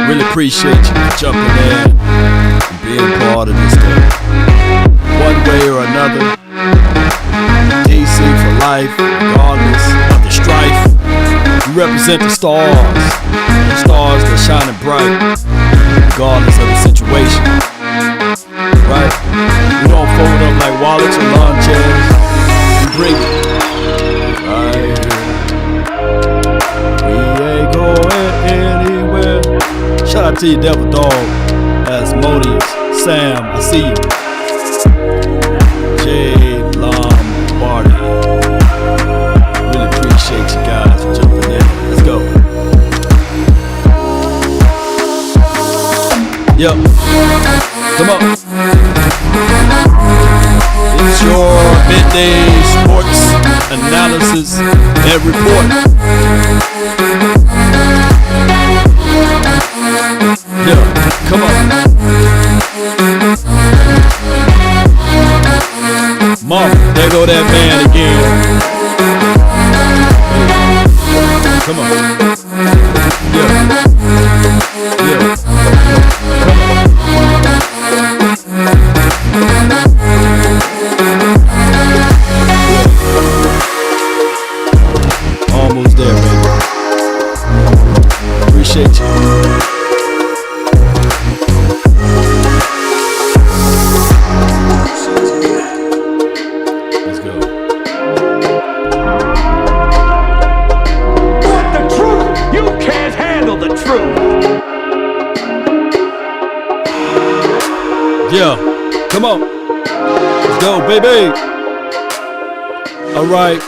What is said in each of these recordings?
really appreciate you jumping in and being part of this thing. One way or another, DC for life, regardless of the strife. We represent the stars that shining bright, regardless of the situation. Right? We don't fold up like wallets or lawn chairs. We bring it. Right here. We ain't going anywhere. Shout out to you, Devil Dog, Asmodeus, Sam, I see you. Jade Lombardi. Really appreciate you guys for jumping in. Let's go. Yo, come on. It's your midday sports analysis and report. Yeah, come on. Mom, there go that man again. Come on. Yeah. Yeah. Almost there, baby. Appreciate you. Let's go. What the truth? You can't handle the truth. Yeah, come on. Let's go, baby. All right.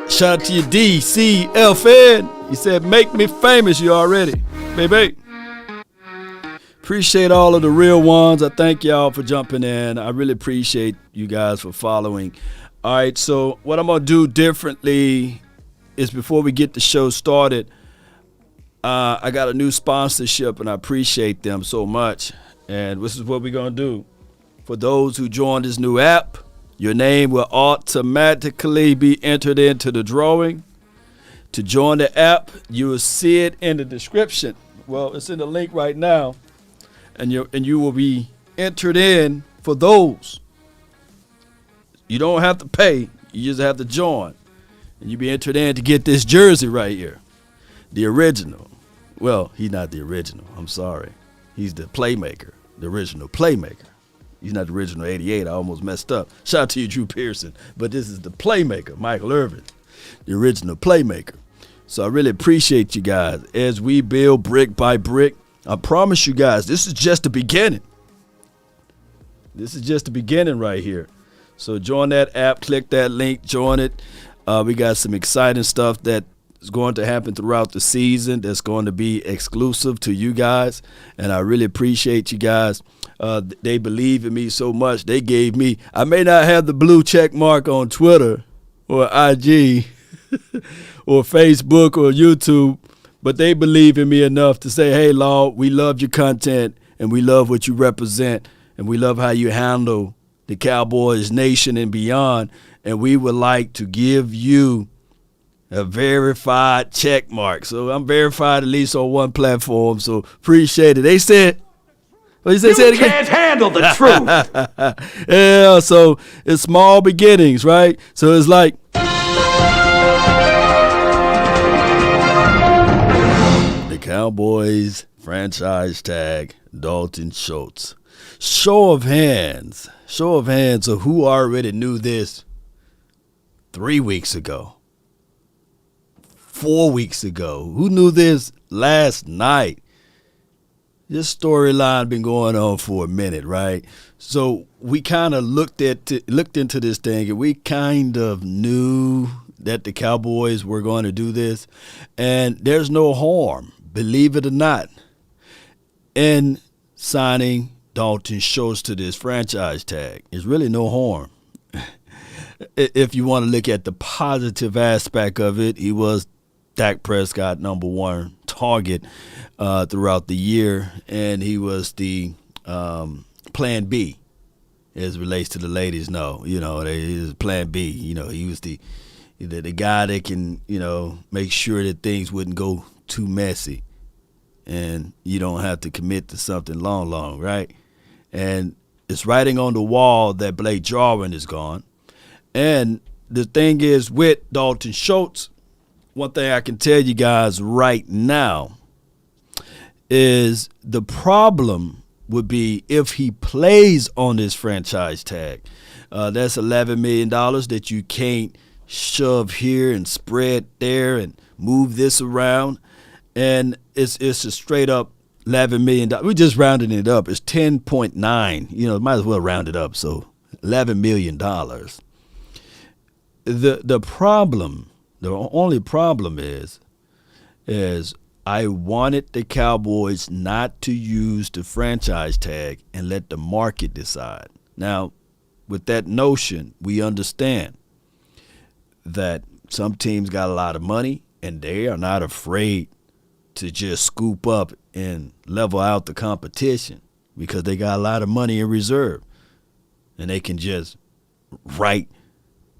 Shout out to you, DCFN. He said, make me famous. You already, baby. Appreciate all of the real ones. I thank y'all for jumping in. I really appreciate you guys for following. All right, so what I'm going to do differently is before we get the show started, I got a new sponsorship, and I appreciate them so much. And this is what we're going to do. For those who join this new app, your name will automatically be entered into the drawing. To join the app, you will see it in the description. Well, it's in the link right now. And you will be entered in for those. You don't have to pay. You just have to join. And you'll be entered in to get this jersey right here. The original. Well, he's not the original. I'm sorry. He's the playmaker. The original playmaker. He's not the original 88. I almost messed up. Shout out to you, Drew Pearson. But this is the playmaker, Michael Irvin, the original playmaker. So I really appreciate you guys as we build brick by brick. I promise you guys, this is just the beginning. This is just the beginning right here. So join that app, click that link, join it. We got some exciting stuff that is going to happen throughout the season that's going to be exclusive to you guys. And I really appreciate you guys. They believe in me so much. They gave me, I may not have the blue check mark on Twitter or IG or Facebook or YouTube, but they believe in me enough to say, hey, Law, we love your content and we love what you represent and we love how you handle the Cowboys nation and beyond. And we would like to give you a verified check mark. So I'm verified at least on one platform. So appreciate it. They said, what you say? Say it again. You can't handle the truth. Yeah, so it's small beginnings, right? So it's like the Cowboys franchise tag Dalton Schultz. Show of hands of who already knew this 3 weeks ago. 4 weeks ago. Who knew this last night? This storyline been going on for a minute, right? So we kind of looked into this thing, and we kind of knew that the Cowboys were going to do this, and there's no harm, believe it or not, in signing Dalton Schultz to this franchise tag. There's really no harm. If you want to look at the positive aspect of it, he was Dak Prescott #1 target throughout the year, and he was the plan B as it relates to the ladies. No, he was plan B. He was the guy that can make sure that things wouldn't go too messy. and you don't have to commit to something long, right? And it's writing on the wall that Blake Jarwin is gone. And the thing is with Dalton Schultz, one thing I can tell you guys right now is the problem would be if he plays on this franchise tag. That's $11 million that you can't shove here and spread there and move this around. And it's a straight up $11 million. We just rounded it up. It's 10.9. You know, might as well round it up. So $11 million. The problem, the only problem is I wanted the Cowboys not to use the franchise tag and let the market decide. Now, with that notion, we understand that some teams got a lot of money and they are not afraid to just scoop up and level out the competition because they got a lot of money in reserve. And they can just write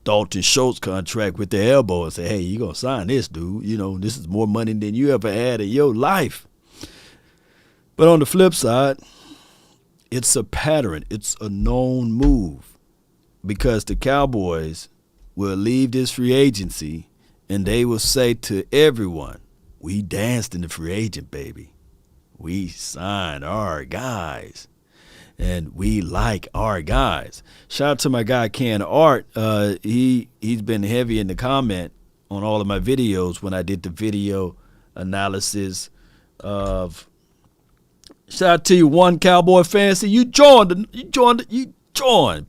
Dalton Schultz contract with their elbow and say, hey, you're going to sign this, dude. You know, this is more money than you ever had in your life. But on the flip side, it's a pattern. It's a known move because the Cowboys will leave this free agency and they will say to everyone, we danced in the free agent, baby. We signed our guys. And we like our guys. Shout out to my guy Ken Art. He's been heavy in the comment on all of my videos when I did the video analysis of. Shout out to you, one Cowboy fan. See, you joined,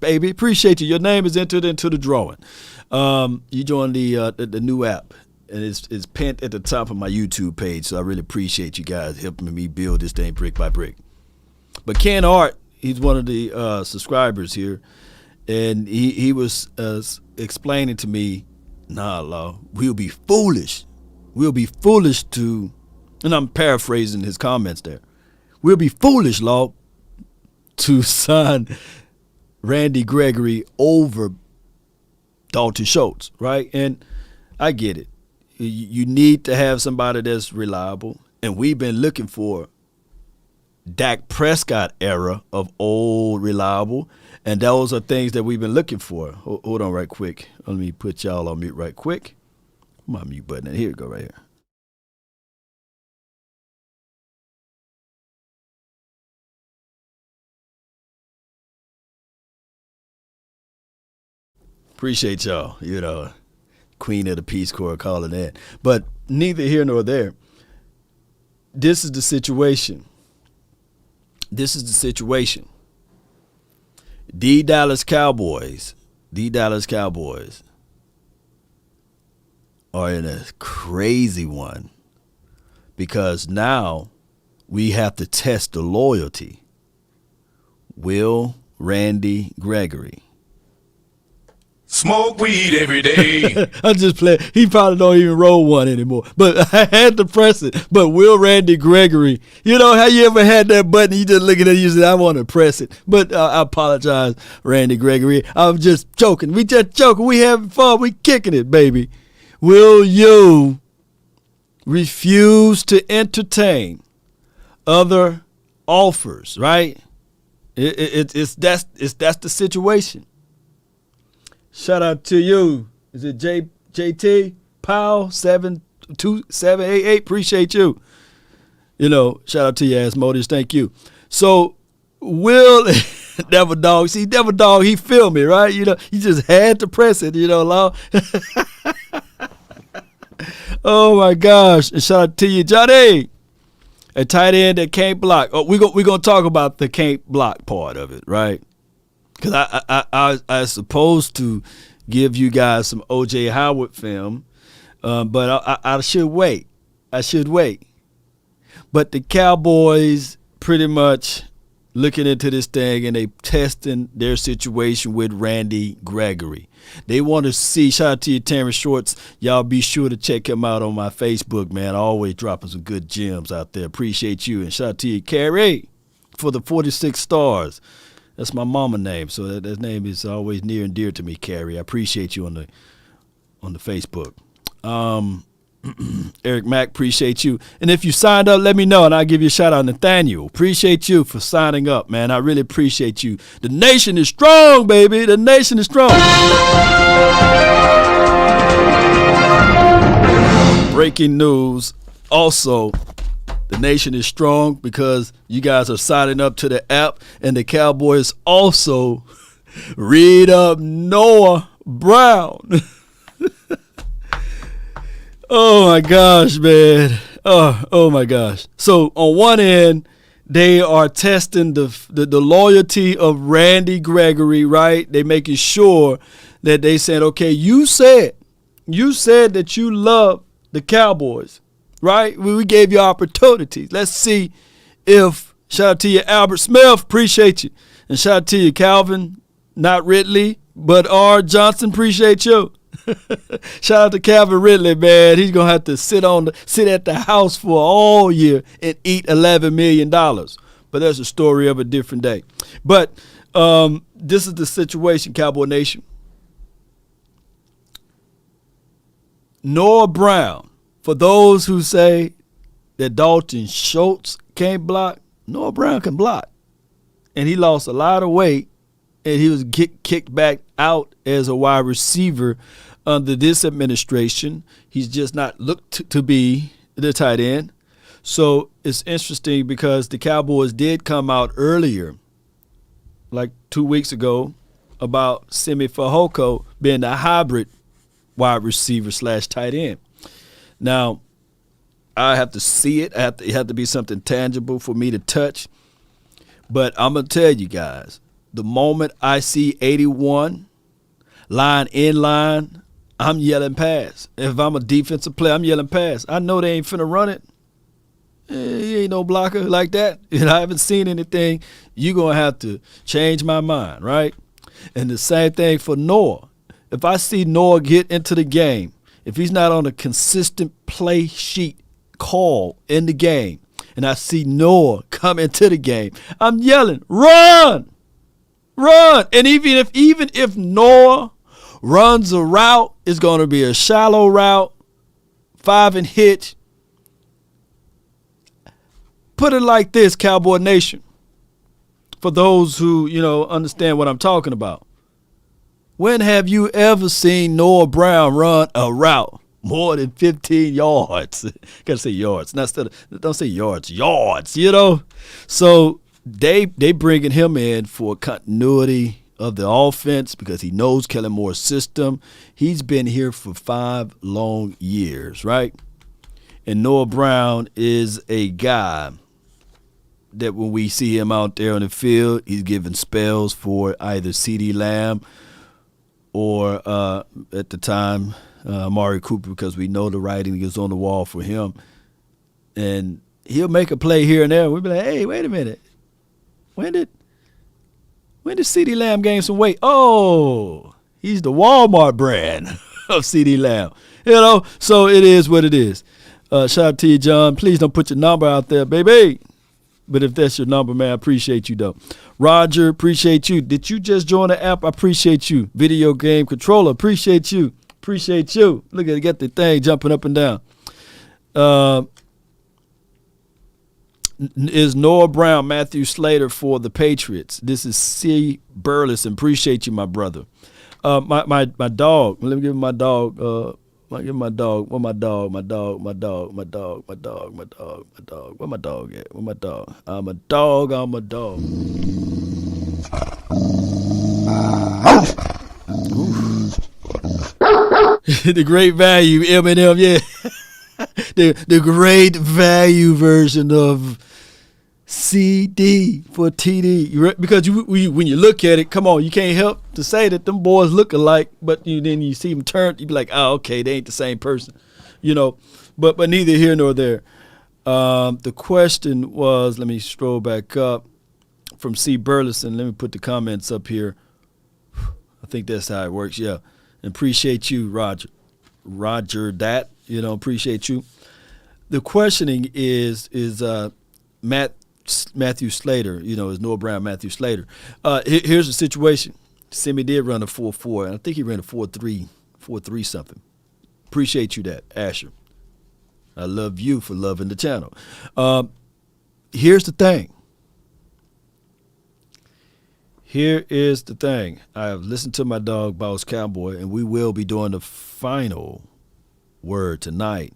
baby. Appreciate you. Your name is entered into the drawing. You joined the new app, and it's pinned at the top of my YouTube page. So I really appreciate you guys helping me build this thing brick by brick. But Ken Art. He's one of the subscribers here, and he was explaining to me, nah, Law, we'll be foolish. We'll be foolish to, and I'm paraphrasing his comments there, we'll be foolish, Law, to sign Randy Gregory over Dalton Schultz, right? And I get it. You need to have somebody that's reliable, and we've been looking for Dak Prescott era of old reliable, and those are things that we've been looking for. Hold on right quick. Let me put y'all on mute right quick. My mute button. Here we go right here. Appreciate y'all. You know, Queen of the Peace Corps calling that. But neither here nor there. This is the situation. The Dallas Cowboys are in a crazy one because now we have to test the loyalty. Will Randy Gregory smoke weed every day? I just played. He probably don't even roll one anymore. But I had to press it. But will Randy Gregory, you know how you ever had that button, you just looking at it, you say, I want to press it. But I apologize, Randy Gregory. I'm just joking. We just joking. We having fun. We kicking it, baby. Will you refuse to entertain other offers, right? That's the situation. Shout out to you. Is it JT Powell 72788? Appreciate you. You know, shout out to you, Asmodeus. Thank you. So Will Devil Dog. See, Devil Dog, he feel me, right? You know, he just had to press it, you know, Law. Oh my gosh. And shout out to you, Johnny. A tight end that can't block. Oh, we're gonna talk about the can't block part of it, right? Because I was supposed to give you guys some O.J. Howard film, but I should wait. But the Cowboys pretty much looking into this thing, and they testing their situation with Randy Gregory. They want to see, shout out to you, Terrence Shorts. Y'all be sure to check him out on my Facebook, man. Always dropping some good gems out there. Appreciate you. And shout out to you, Carrie, for the 46 stars. That's my mama name, so that name is always near and dear to me, Carrie. I appreciate you on the Facebook. Eric Mack, appreciate you. And if you signed up, let me know, and I'll give you a shout-out. Nathaniel, appreciate you for signing up, man. I really appreciate you. The nation is strong, baby. The nation is strong. Breaking news. Also, the nation is strong because you guys are signing up to the app, and the Cowboys also read up Noah Brown. Oh my gosh, man. Oh my gosh. So on one end, they are testing the loyalty of Randy Gregory, right? They making sure that they said, okay, you said that you love the Cowboys, right? We gave you opportunities. Let's see if, shout out to you, Albert Smith, appreciate you. And shout out to you, Calvin, not Ridley, but R. Johnson, appreciate you. Shout out to Calvin Ridley, man. He's gonna have to sit at the house for all year and eat $11 million. But that's a story of a different day. But this is the situation, Cowboy Nation. Noah Brown, for those who say that Dalton Schultz can't block, Noah Brown can block. And he lost a lot of weight, and he was kicked back out as a wide receiver under this administration. He's just not looked to be the tight end. So it's interesting because the Cowboys did come out earlier, like 2 weeks ago, about Simi Fehoko being a hybrid wide receiver / tight end. Now, I have to see it. It had to be something tangible for me to touch. But I'm going to tell you guys, the moment I see 81 line in line, I'm yelling pass. If I'm a defensive player, I'm yelling pass. I know they ain't finna run it. He ain't no blocker like that. And I haven't seen anything. You're going to have to change my mind, right? And the same thing for Noah. If I see Noah get into the game, if he's not on a consistent play sheet call in the game, and I see Noah come into the game, I'm yelling, run! Run! And even if Noah runs a route, it's going to be a shallow route, 5 and hitch. Put it like this, Cowboy Nation, for those who, understand what I'm talking about. When have you ever seen Noah Brown run a route more than 15 yards? Gotta say yards. Don't say yards. Yards, So they bringing him in for continuity of the offense because he knows Kellen Moore's system. He's been here for 5 long years, right? And Noah Brown is a guy that when we see him out there on the field, he's giving spells for either CeeDee Lamb or at the time, Amari Cooper, because we know the writing is on the wall for him. And he'll make a play here and there. We'll be like, hey, wait a minute. When did CeeDee Lamb gain some weight? Oh, he's the Walmart brand of CeeDee Lamb. So it is what it is. Shout out to you, John. Please don't put your number out there, baby. But if that's your number, man, I appreciate you, though. Roger, appreciate you. Did you just join the app? I appreciate you. Video game controller, appreciate you. Appreciate you. Look at it, get the thing jumping up and down. Is Noah Brown Matthew Slater for the Patriots? This is C. Burleson. Appreciate you, my brother. My dog. Let me give him my dog. Where my dog at? Where my dog at? Where my dog? I'm a dog. The great value, Eminem, yeah. the great value version of CD for TD. Because when you look at it, come on, you can't help to say that them boys look alike, but then you see them turn, you be like, oh, okay, they ain't the same person. But neither here nor there. The question was, let me scroll back up, from C. Burleson. Let me put the comments up here. I think that's how it works, yeah. And appreciate you, Roger. That, appreciate you. The questioning is Matthew Slater, is Noah Brown Matthew Slater. Here's the situation. Simi did run a 4.4, and I think he ran a 4.3 something. Appreciate you that, Asher. I love you for loving the channel. Here's the thing. Here is the thing. I have listened to my dog, Boss Cowboy, and we will be doing the final word tonight.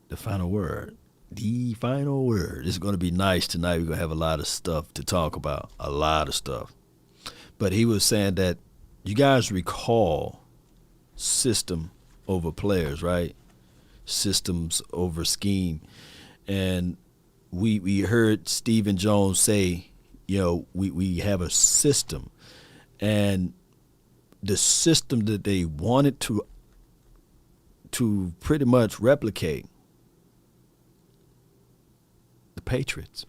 The final word. The final word. It's going to be nice tonight. We're going to have a lot of stuff to talk about. A lot of stuff. But he was saying that you guys recall system over players, right? Systems over scheme. And we heard Stephen Jones say, we have a system, and the system that they wanted to pretty much replicate the Patriots.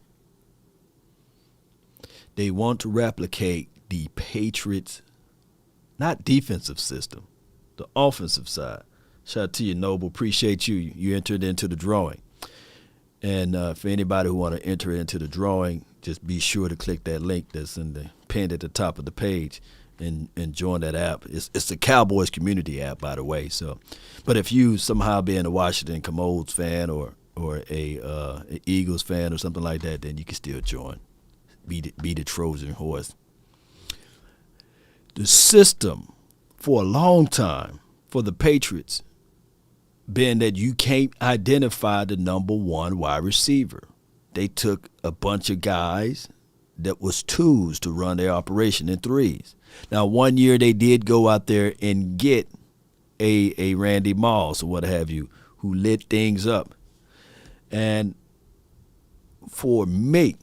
They want to replicate the Patriots, not defensive system, the offensive side. Shout out to you, Noble. Appreciate you. You entered into the drawing. And for anybody who want to enter into the drawing, just be sure to click that link that's pinned at the top of the page and join that app. It's the Cowboys community app, by the way. So, but if you somehow being a Washington Commodes fan or a Eagles fan or something like that, then you can still join. Be the Trojan horse. The system for a long time for the Patriots been that you can't identify the number one wide receiver. They took a bunch of guys that was twos to run their operation in threes. Now, one year they did go out there and get a Randy Moss or what have you, who lit things up. And for me,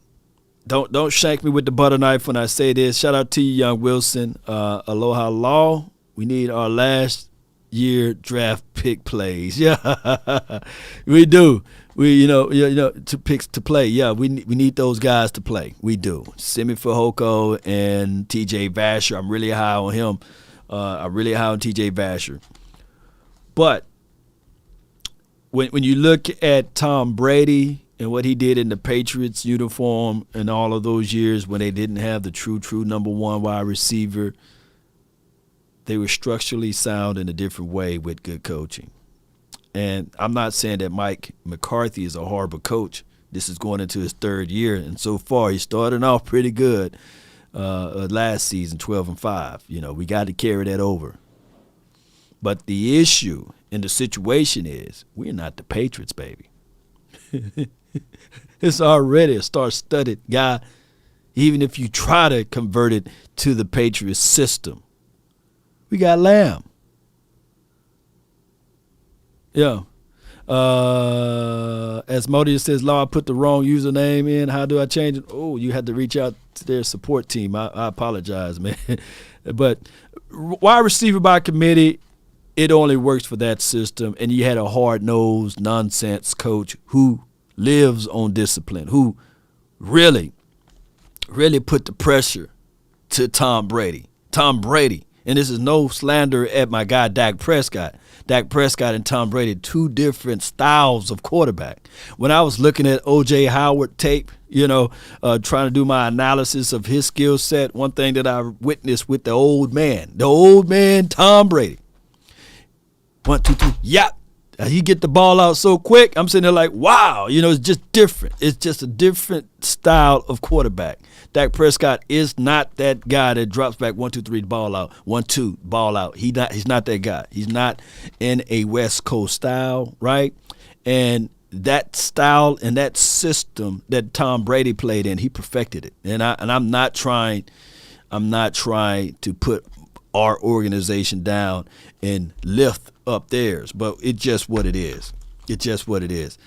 don't shank me with the butter knife when I say this. Shout out to you, Young Wilson. Aloha Law. We need our last year draft pick plays. Yeah, we do. We to play. Yeah, we need those guys to play. We do. Simi Fehoko and TJ Vasher. I'm really high on him. I'm really high on TJ Vasher. But when you look at Tom Brady and what he did in the Patriots uniform and all of those years when they didn't have the true number one wide receiver, they were structurally sound in a different way with good coaching. And I'm not saying that Mike McCarthy is a horrible coach. This is going into his third year, and so far he's starting off pretty good last season, 12-5. We got to carry that over. But the issue and the situation is we're not the Patriots, baby. It's already a star-studded guy, even if you try to convert it to the Patriots system. We got Lamb. Yeah. As Modius says, Law, I put the wrong username in. How do I change it? Oh, you had to reach out to their support team. I apologize, man. But wide receiver by committee, it only works for that system. And you had a hard-nosed, nonsense coach who lives on discipline, who really put the pressure to Tom Brady. Tom Brady. And this is no slander at my guy Dak Prescott. Dak Prescott and Tom Brady, two different styles of quarterback. When I was looking at O.J. Howard tape, trying to do my analysis of his skill set, one thing that I witnessed with the old man Tom Brady. 1, 2, 3, yap. He get the ball out so quick, I'm sitting there like, wow, it's just different. It's just a different style of quarterback. Dak Prescott is not that guy that drops back 1, 2, 3, ball out, 1, 2, ball out. He's not that guy. He's not in a West Coast style, right? And that style and that system that Tom Brady played in, he perfected it. And I'm not trying to put our organization down and lift up theirs, but it's just what it is. It's just what it is.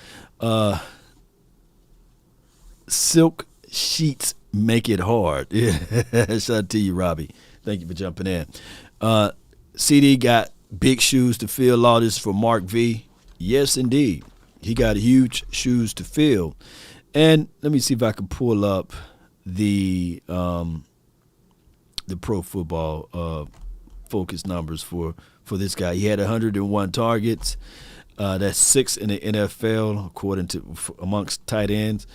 Silk sheets make it hard. Shout out to you, Robbie. Thank you for jumping in. CD got big shoes to fill. All this for Mark V. Yes, indeed. He got huge shoes to fill. And let me see if I can pull up the pro football focus numbers for this guy. He had 101 targets. That's 6 in the NFL, according to amongst tight ends.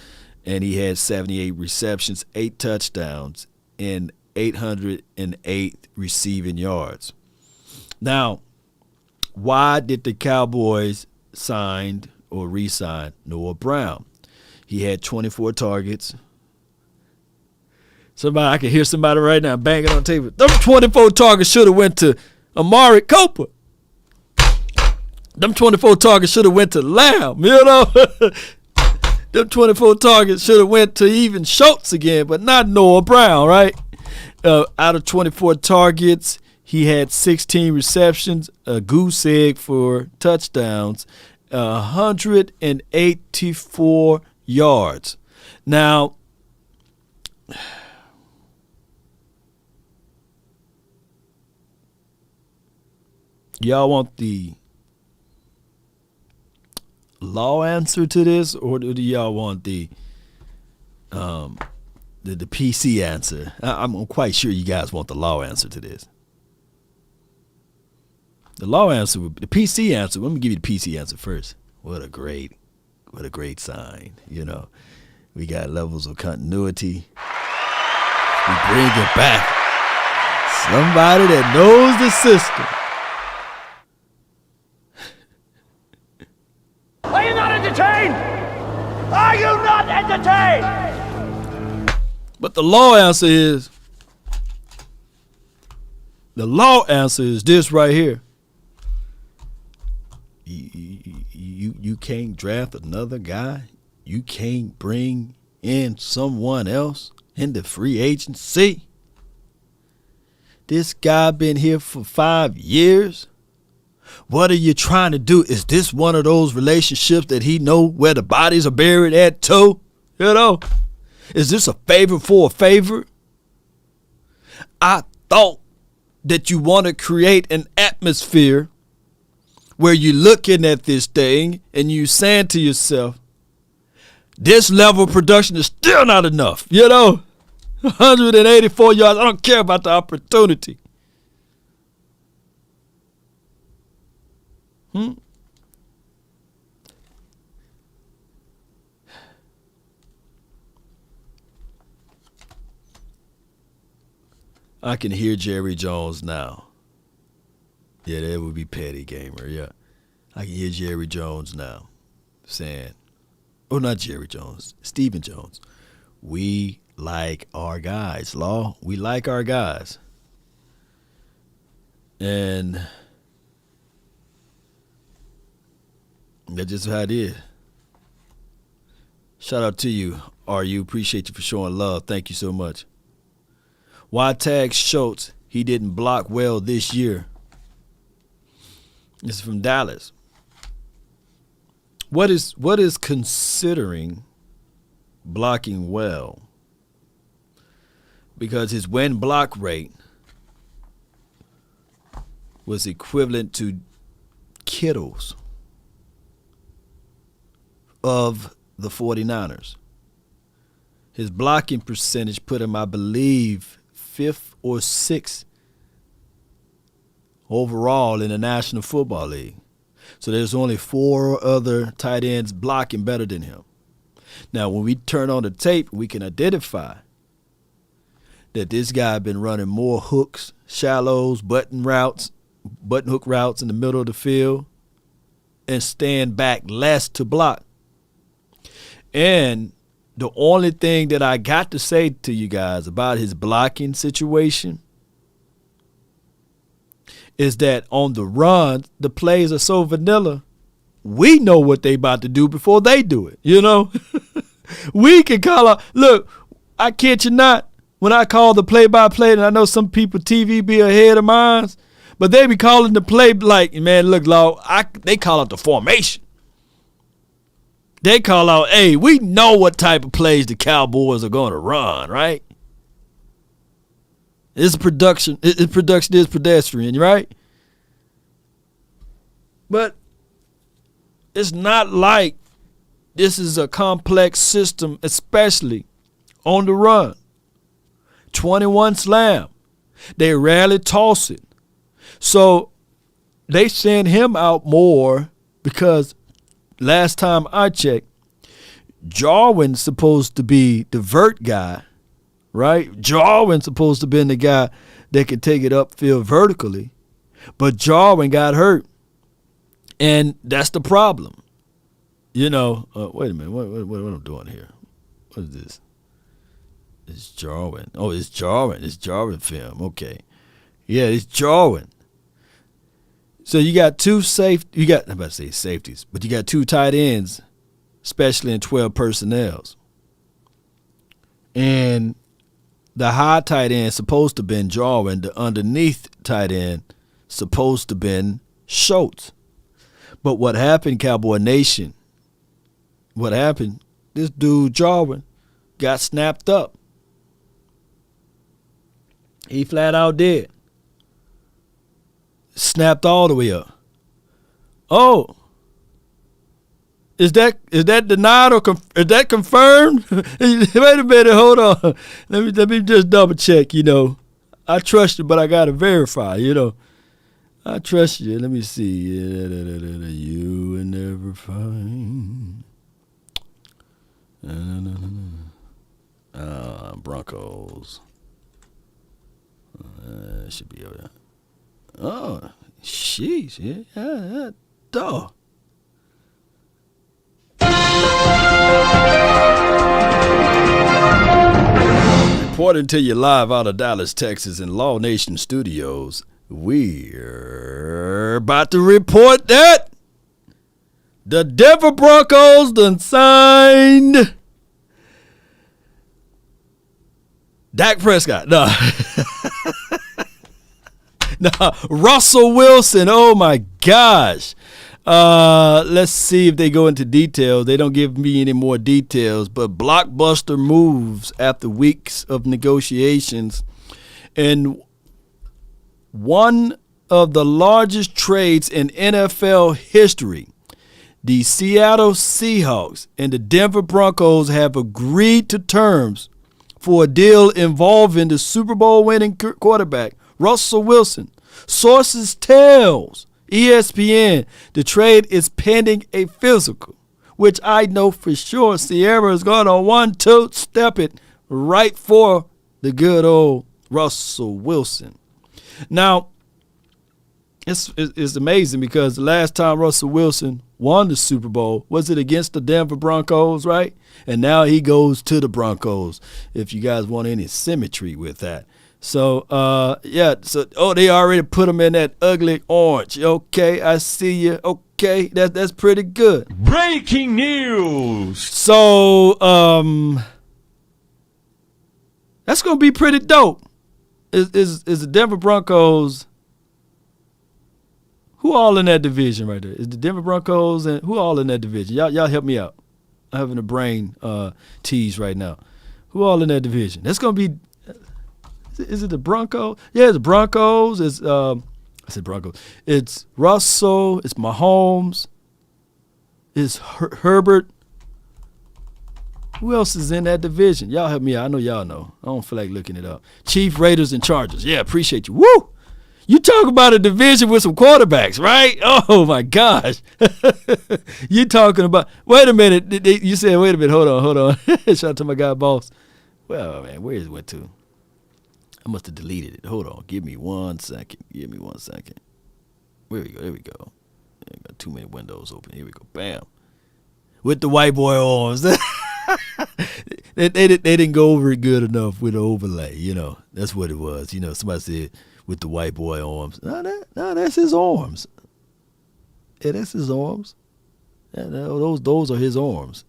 And he had 78 receptions, 8 touchdowns, and 808 receiving yards. Now, why did the Cowboys signed or re-signed Noah Brown. He had 24 targets. I can hear somebody right now banging on the table. Them 24 targets should have went to Amari Cooper. Them 24 targets should have went to Lamb, you know. Them 24 targets should have went to even Schultz again, but not Noah Brown, right? Out of 24 targets, he had 16 receptions, a goose egg for touchdowns, 184 yards. Now, y'all want the law answer to this, or do y'all want the PC answer? I'm quite sure you guys want the law answer to this. The law answer, the PC answer. Let me give you the PC answer first. What a great sign. You know, we got levels of continuity. We bring it back. Somebody that knows the system. Are you not entertained? Are you not entertained? But the law answer is this right here. You can't draft another guy. You can't bring in someone else into free agency. This guy been here for 5 years. What are you trying to do? Is this one of those relationships that he know where the bodies are buried at too? You know? Is this a favor for a favor? I thought that you want to create an atmosphere where you're looking at this thing and you saying to yourself, this level of production is still not enough. You know? 184 yards. I don't care about the opportunity. I can hear Jerry Jones now. Yeah, that would be petty, gamer. Yeah. I can hear Jerry Jones now saying, oh, not Jerry Jones, Stephen Jones. We like our guys, Law. We like our guys. And that's just how it is. Shout out to you, RU. Appreciate you for showing love. Thank you so much. Why tag Schultz? He didn't block well this year. This is from Dallas. What is considering blocking well? Because his win block rate was equivalent to Kittle's of the 49ers. His blocking percentage put him, I believe, 5th or 6th overall in the National Football League. So there's only 4 other tight ends blocking better than him. Now, when we turn on the tape, we can identify that this guy been running more hooks, shallows, button hook routes in the middle of the field, and stand back less to block. And the only thing that I got to say to you guys about his blocking situation is that on the run, the plays are so vanilla, we know what they about to do before they do it, you know? We can call out, look, I kid you not, when I call the play-by-play, and I know some people TV be ahead of mine, but they be calling the play like, man, look, Law, they call out the formation. They call out, hey, we know what type of plays the Cowboys are going to run, right? Production is pedestrian, right? But it's not like this is a complex system, especially on the run. 21 slam. They rarely toss it. So they send him out more because last time I checked, Jarwin's supposed to be the vert guy, right? Jarwin's supposed to be the guy that can take it upfield vertically, but Jarwin got hurt. And that's the problem. Wait a minute. What am I doing here? What is this? It's Jarwin. Oh, it's Jarwin. It's Jarwin film. Okay. Yeah, it's Jarwin. So you got I'm about to say safeties, but you got 2 tight ends, especially in 12 personnels. And the high tight end supposed to been Jarwin. The underneath tight end supposed to been Schultz. But what happened, Cowboy Nation? What happened? This dude Jarwin got snapped up. He flat out did. Snapped all the way up. Oh, is that denied or is that confirmed? Wait a minute, hold on. Let me just double check. I trust you, but I gotta verify. I trust you. Let me see. You will never find. Broncos. Should be over there. Oh, sheesh. Yeah, dog. Reporting to you live out of Dallas, Texas, in Law Nation Studios, we're about to report that the Denver Broncos done signed Dak Prescott. No. No, Russell Wilson. Oh, my gosh. Let's see if they go into detail. They don't give me any more details, but blockbuster moves after weeks of negotiations. And one of the largest trades in NFL history, the Seattle Seahawks and the Denver Broncos have agreed to terms for a deal involving the Super Bowl winning quarterback, Russell Wilson. Sources tells ESPN the trade is pending a physical, which I know for sure Sierra is going to one-two step it right for the good old Russell Wilson. Now, it's amazing because the last time Russell Wilson won the Super Bowl, was it against the Denver Broncos, right? And now he goes to the Broncos, if you guys want any symmetry with that. So, they already put him in that ugly orange. Okay, I see you. Okay, that's pretty good. Breaking news. So, that's going to be pretty dope. Is the Denver Broncos, who all in that division right there? Is the Denver Broncos and who all in that division? Y'all help me out. I'm having a brain tease right now. Who all in that division? That's going to be, is it the Broncos? Yeah, it's the Broncos. It's I said Broncos. It's Russell. It's Mahomes. It's Herbert. Who else is in that division? Y'all help me out. I know y'all know. I don't feel like looking it up. Chiefs, Raiders, and Chargers. Yeah, appreciate you. Woo! You talk about a division with some quarterbacks, right? Oh, my gosh. You talking about – wait a minute. You said, wait a minute. Hold on. Shout out to my guy, Boss. Well, man, where it went to? I must have deleted it. Hold on. Give me 1 second. There we go. I got too many windows open. Here we go. Bam. With the white boy arms. they didn't go over it good enough with the overlay. That's what it was. Somebody said with the white boy arms. No, that's his arms. Yeah, that's his arms. Yeah, those are his arms.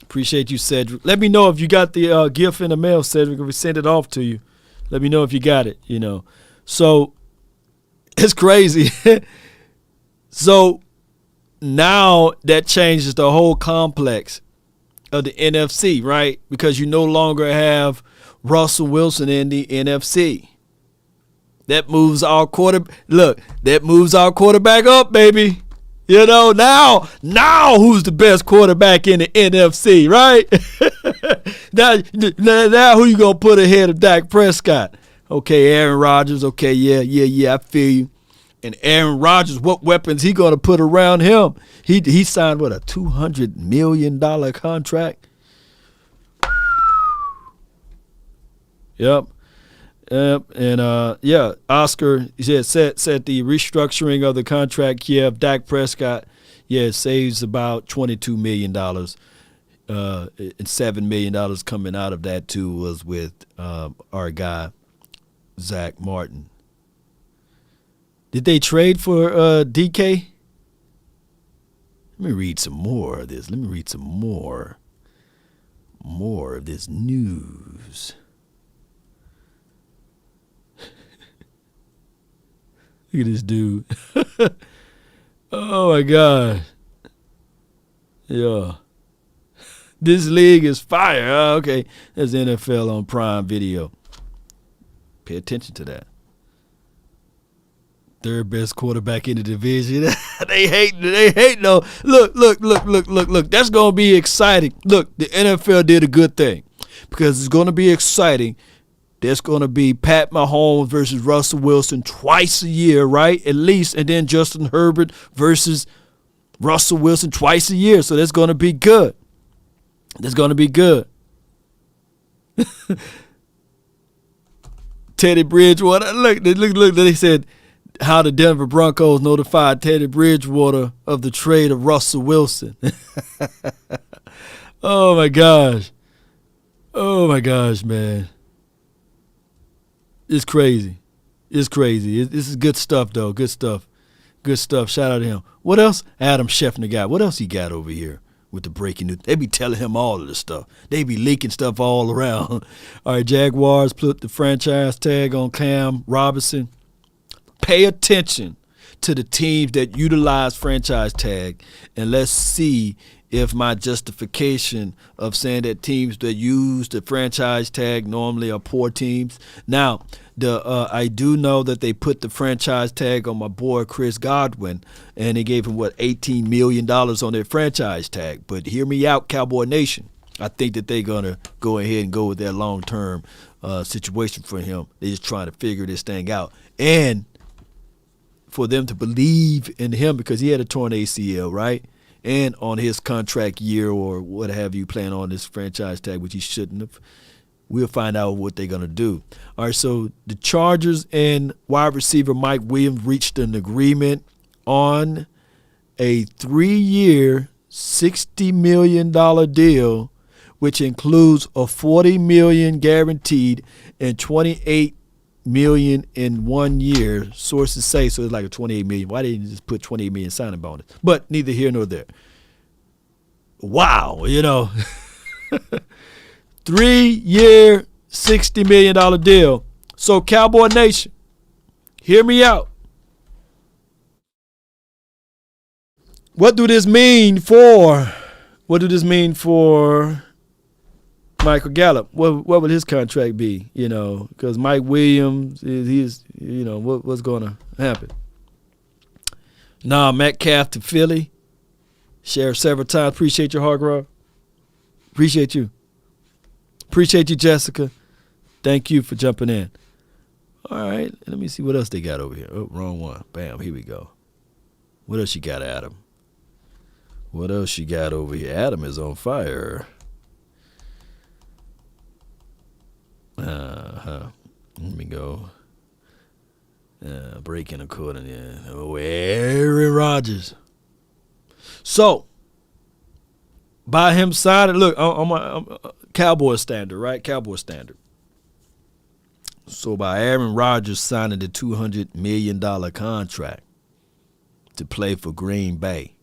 Appreciate you, Cedric. Let me know if you got the gift in the mail, Cedric. If we send it off to you, let me know if you got it. So it's crazy. So now that changes the whole complex of the NFC, right? Because you no longer have Russell Wilson in the NFC. That moves our that moves our quarterback up, baby. Now who's the best quarterback in the NFC, right? now who you gonna put ahead of Dak Prescott? Okay, Aaron Rodgers. Okay, yeah, I feel you. And Aaron Rodgers, what weapons he gonna put around him? He signed a $200 million contract. Yep. Oscar, he said the restructuring of the contract, of Dak Prescott, it saves about $22 million. And $7 million coming out of that, too, was with our guy, Zach Martin. Did they trade for DK? Let me read some more of this. Let me read some more of this news. Look at this dude. Oh, my God. Yeah. This league is fire. Oh, okay. That's NFL on Prime Video. Pay attention to that. Third best quarterback in the division. They hate no. Look. That's going to be exciting. Look, the NFL did a good thing because it's going to be exciting. There's going to be Pat Mahomes versus Russell Wilson twice a year, right? At least. And then Justin Herbert versus Russell Wilson twice a year. So that's going to be good. That's going to be good. Teddy Bridgewater. Look. They said how the Denver Broncos notified Teddy Bridgewater of the trade of Russell Wilson. Oh, my gosh. Oh, my gosh, man. It's crazy. This is good stuff, though. Good stuff. Shout out to him. What else? Adam Scheffner got. What else he got over here with the breaking news? They be telling him all of this stuff. They be leaking stuff all around. All right, Jaguars put the franchise tag on Cam Robinson. Pay attention to the teams that utilize franchise tag, and let's see if my justification of saying that teams that use the franchise tag normally are poor teams. Now, I do know that they put the franchise tag on my boy Chris Godwin, and they gave him, $18 million on their franchise tag. But hear me out, Cowboy Nation. I think that they're going to go ahead and go with that long-term situation for him. They're just trying to figure this thing out. And for them to believe in him because he had a torn ACL, right? And on his contract year or what have you, playing on this franchise tag, which he shouldn't have. We'll find out what they're going to do. All right, so the Chargers and wide receiver Mike Williams reached an agreement on a 3-year, $60 million deal, which includes a $40 million guaranteed and $28 million in 1 year. Sources say so. It's like a $28 million. Why didn't you just put $28 million signing bonus? But neither here nor there. Wow, 3-year, $60 million deal. So Cowboy Nation, hear me out. What do this mean for Michael Gallup? What would his contract be? Because Mike Williams, he's what's going to happen? Metcalf to Philly. Share several times. Appreciate your hard rock. Appreciate you. Appreciate you, Jessica. Thank you for jumping in. All right, let me see what else they got over here. Oh, wrong one. Bam, here we go. What else you got, Adam? What else you got over here? Adam is on fire. Let me go. Breaking according. Aaron Rodgers. So, by him signing, look, I'm Cowboy standard, right? Cowboy standard. So, by Aaron Rodgers signing the $200 million contract to play for Green Bay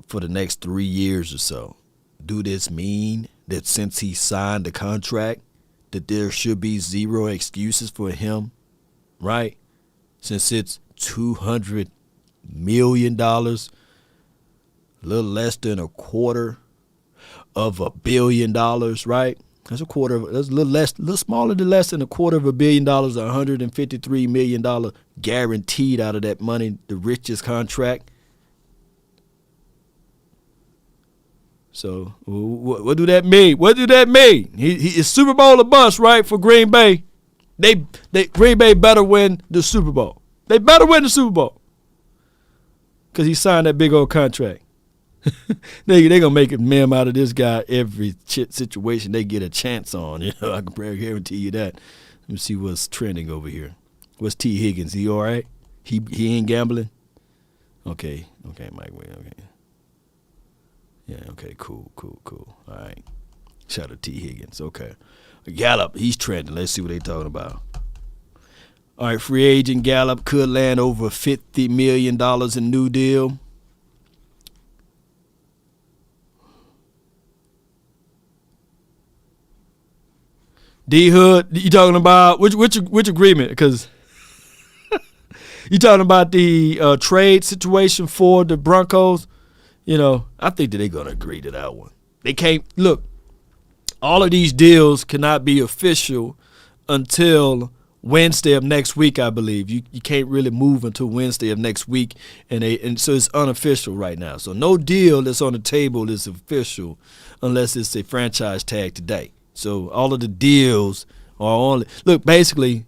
for the next 3 years or so, do this mean that since he signed the contract, that there should be zero excuses for him, right? Since it's $200 million, a little less than a quarter of $1 billion, right? That's that's a little smaller than less than a quarter of $1 billion, $153 million guaranteed out of that money, the richest contract. So what do that mean? What do that mean? He is Super Bowl or bust, right, for Green Bay. Green Bay better win the Super Bowl. They better win the Super Bowl because he signed that big old contract. They going to make a meme out of this guy every situation they get a chance on. You know, I can guarantee you that. Let me see what's trending over here. What's T. Higgins? He all right? He ain't gambling? Okay, Mike Wade, okay. Yeah, okay, cool. All right. Shout out to T. Higgins, okay. Gallup, he's trending. Let's see what they talking about. All right, free agent Gallup could land over $50 million in new deal. D Hood, you talking about which agreement? Because you talking about the trade situation for the Broncos. You know, I think that they're gonna agree to that one. They can't look. All of these deals cannot be official until Wednesday of next week, I believe. You can't really move until Wednesday of next week, and so it's unofficial right now. So no deal that's on the table is official unless it's a franchise tag today. So all of the deals are only look. Basically,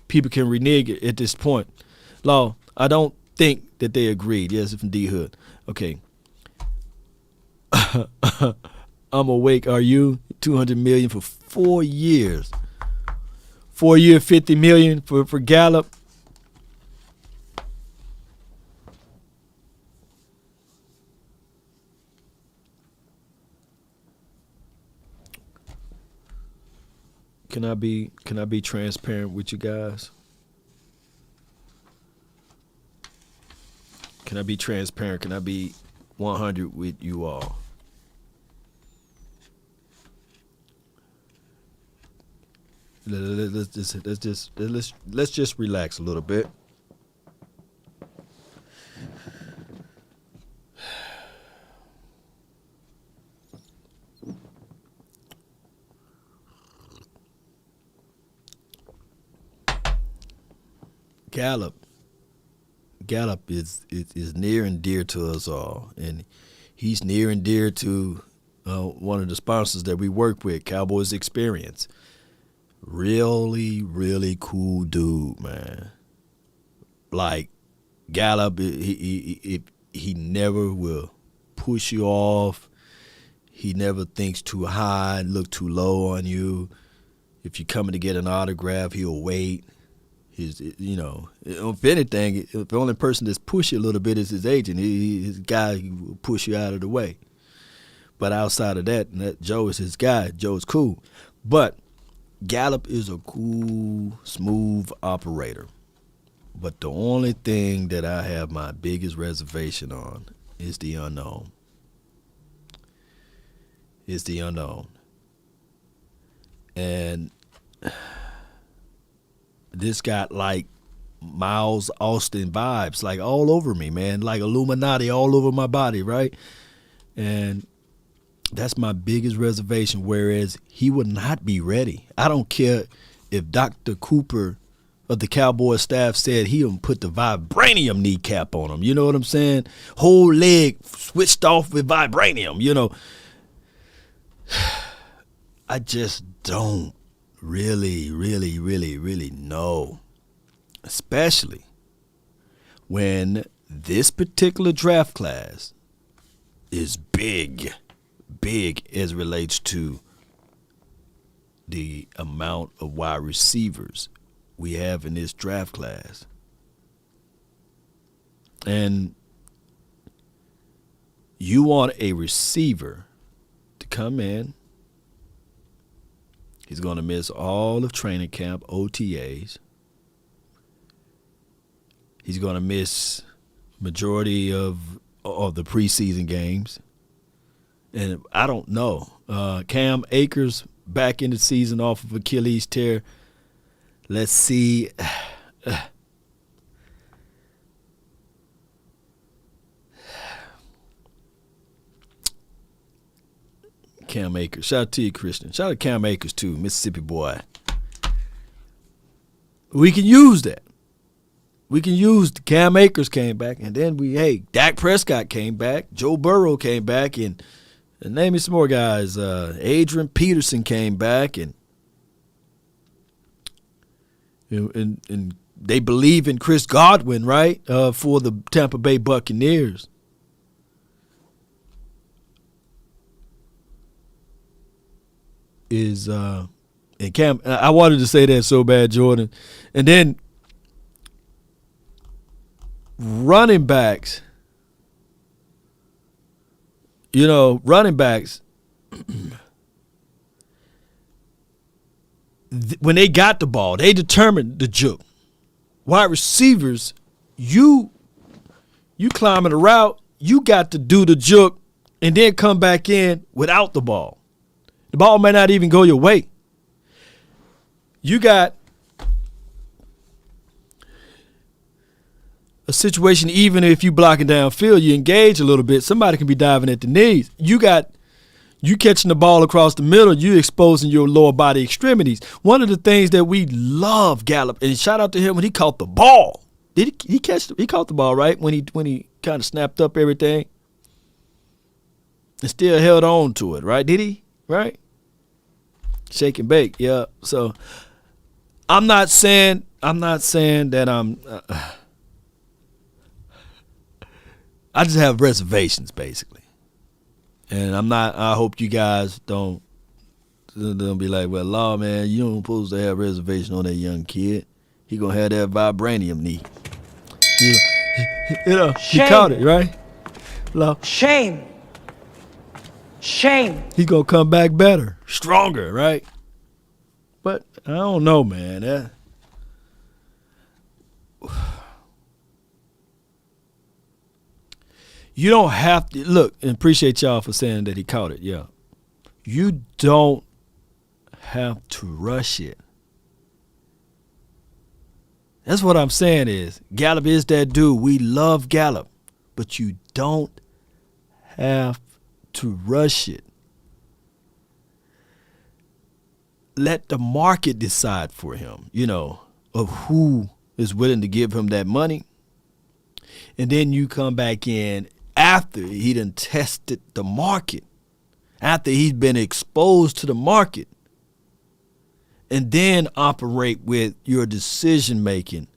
people can renege at this point. Law, I don't think that they agreed. Yes, from D Hood. Okay. I'm awake. Are you? $200 million for 4 years. 4 year, $50 million for Gallup. Can I be transparent with you guys? Can I be transparent? Can I be 100 with you all? Let's just relax a little bit. Gallup is near and dear to us all, and he's near and dear to one of the sponsors that we work with, Cowboys Experience. Really, really cool dude, man. Like Gallup, he never will push you off. He never thinks too high, look too low on you. If you're coming to get an autograph, he'll wait. If anything, the only person that's push you a little bit is his agent. His guy will push you out of the way. But outside of that, Joe is his guy. Joe's cool. But Gallup is a cool, smooth operator. But the only thing that I have my biggest reservation on is the unknown. It's the unknown. And this got like Miles Austin vibes, like all over me, man. Like Illuminati all over my body, right? And that's my biggest reservation, whereas he would not be ready. I don't care if Dr. Cooper of the Cowboys staff said he'll put the vibranium kneecap on him. You know what I'm saying? Whole leg switched off with vibranium, you know. I just don't really know, especially when this particular draft class is big as it relates to the amount of wide receivers we have in this draft class. And you want a receiver to come in. He's going to miss all of training camp, OTAs. He's going to miss majority of the preseason games. And I don't know. Cam Akers back in the season off of Achilles tear. Let's see. Cam Akers. Shout out to you, Christian. Shout out to Cam Akers, too, Mississippi boy. We can use that. We can use Cam Akers came back, and then Dak Prescott came back, Joe Burrow came back, and name me some more guys. Adrian Peterson came back, and they believe in Chris Godwin, right, for the Tampa Bay Buccaneers. in camp. I wanted to say that so bad, Jordan. And then running backs, running backs, when they got the ball, they determined the juke. Wide receivers, you climbing the route, you got to do the juke and then come back in without the ball. The ball may not even go your way. You got a situation, even if you blocking downfield, you engage a little bit, somebody can be diving at the knees. You catching the ball across the middle, you exposing your lower body extremities. One of the things that we love, Gallup, and shout out to him when he caught the ball. Did he catch? He caught the ball, right? When he kind of snapped up everything and still held on to it, right? Did he? Right? Shake and bake, yeah. So I'm not saying that I'm. I just have reservations, basically, and I'm not. I hope you guys don't be like, well, Law, man, you don't supposed to have reservation on that young kid. He gonna have that vibranium knee. He caught it, right? Law. Shame. He gonna come back better, stronger, right? But I don't know, man. You don't have to look, and appreciate y'all for saying that he caught it. Yeah, you don't have to rush it. That's what I'm saying is Gallup is that dude. We love Gallup, but you don't have to rush it. Let the market decide for him, of who is willing to give him that money. And then you come back in after he done tested the market, after he's been exposed to the market, and then operate with your decision making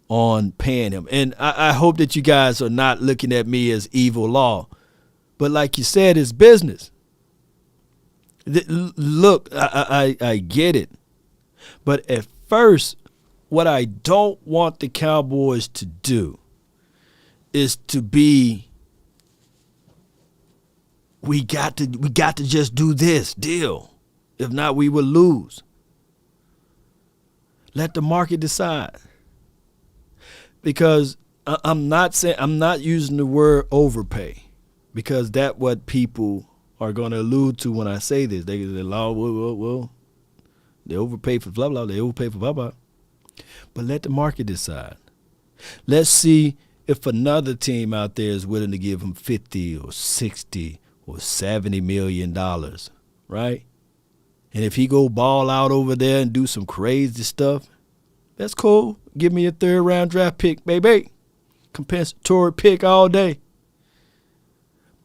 on paying him. And I hope that you guys are not looking at me as evil Law, but like you said, it's business. Look, I get it, but at first, what I don't want the Cowboys to do is to be, we got to just do this deal. If not, we will lose. Let the market decide. Because I'm not using the word overpay, because that's what people are going to allude to when I say this. They say, well, they overpay for blah, blah, they overpay for blah, blah. But let the market decide. Let's see if another team out there is willing to give him 50 or 60 or $70 million, right? And if he go ball out over there and do some crazy stuff, that's cool. Give me a 3rd-round draft pick, baby. Compensatory pick all day.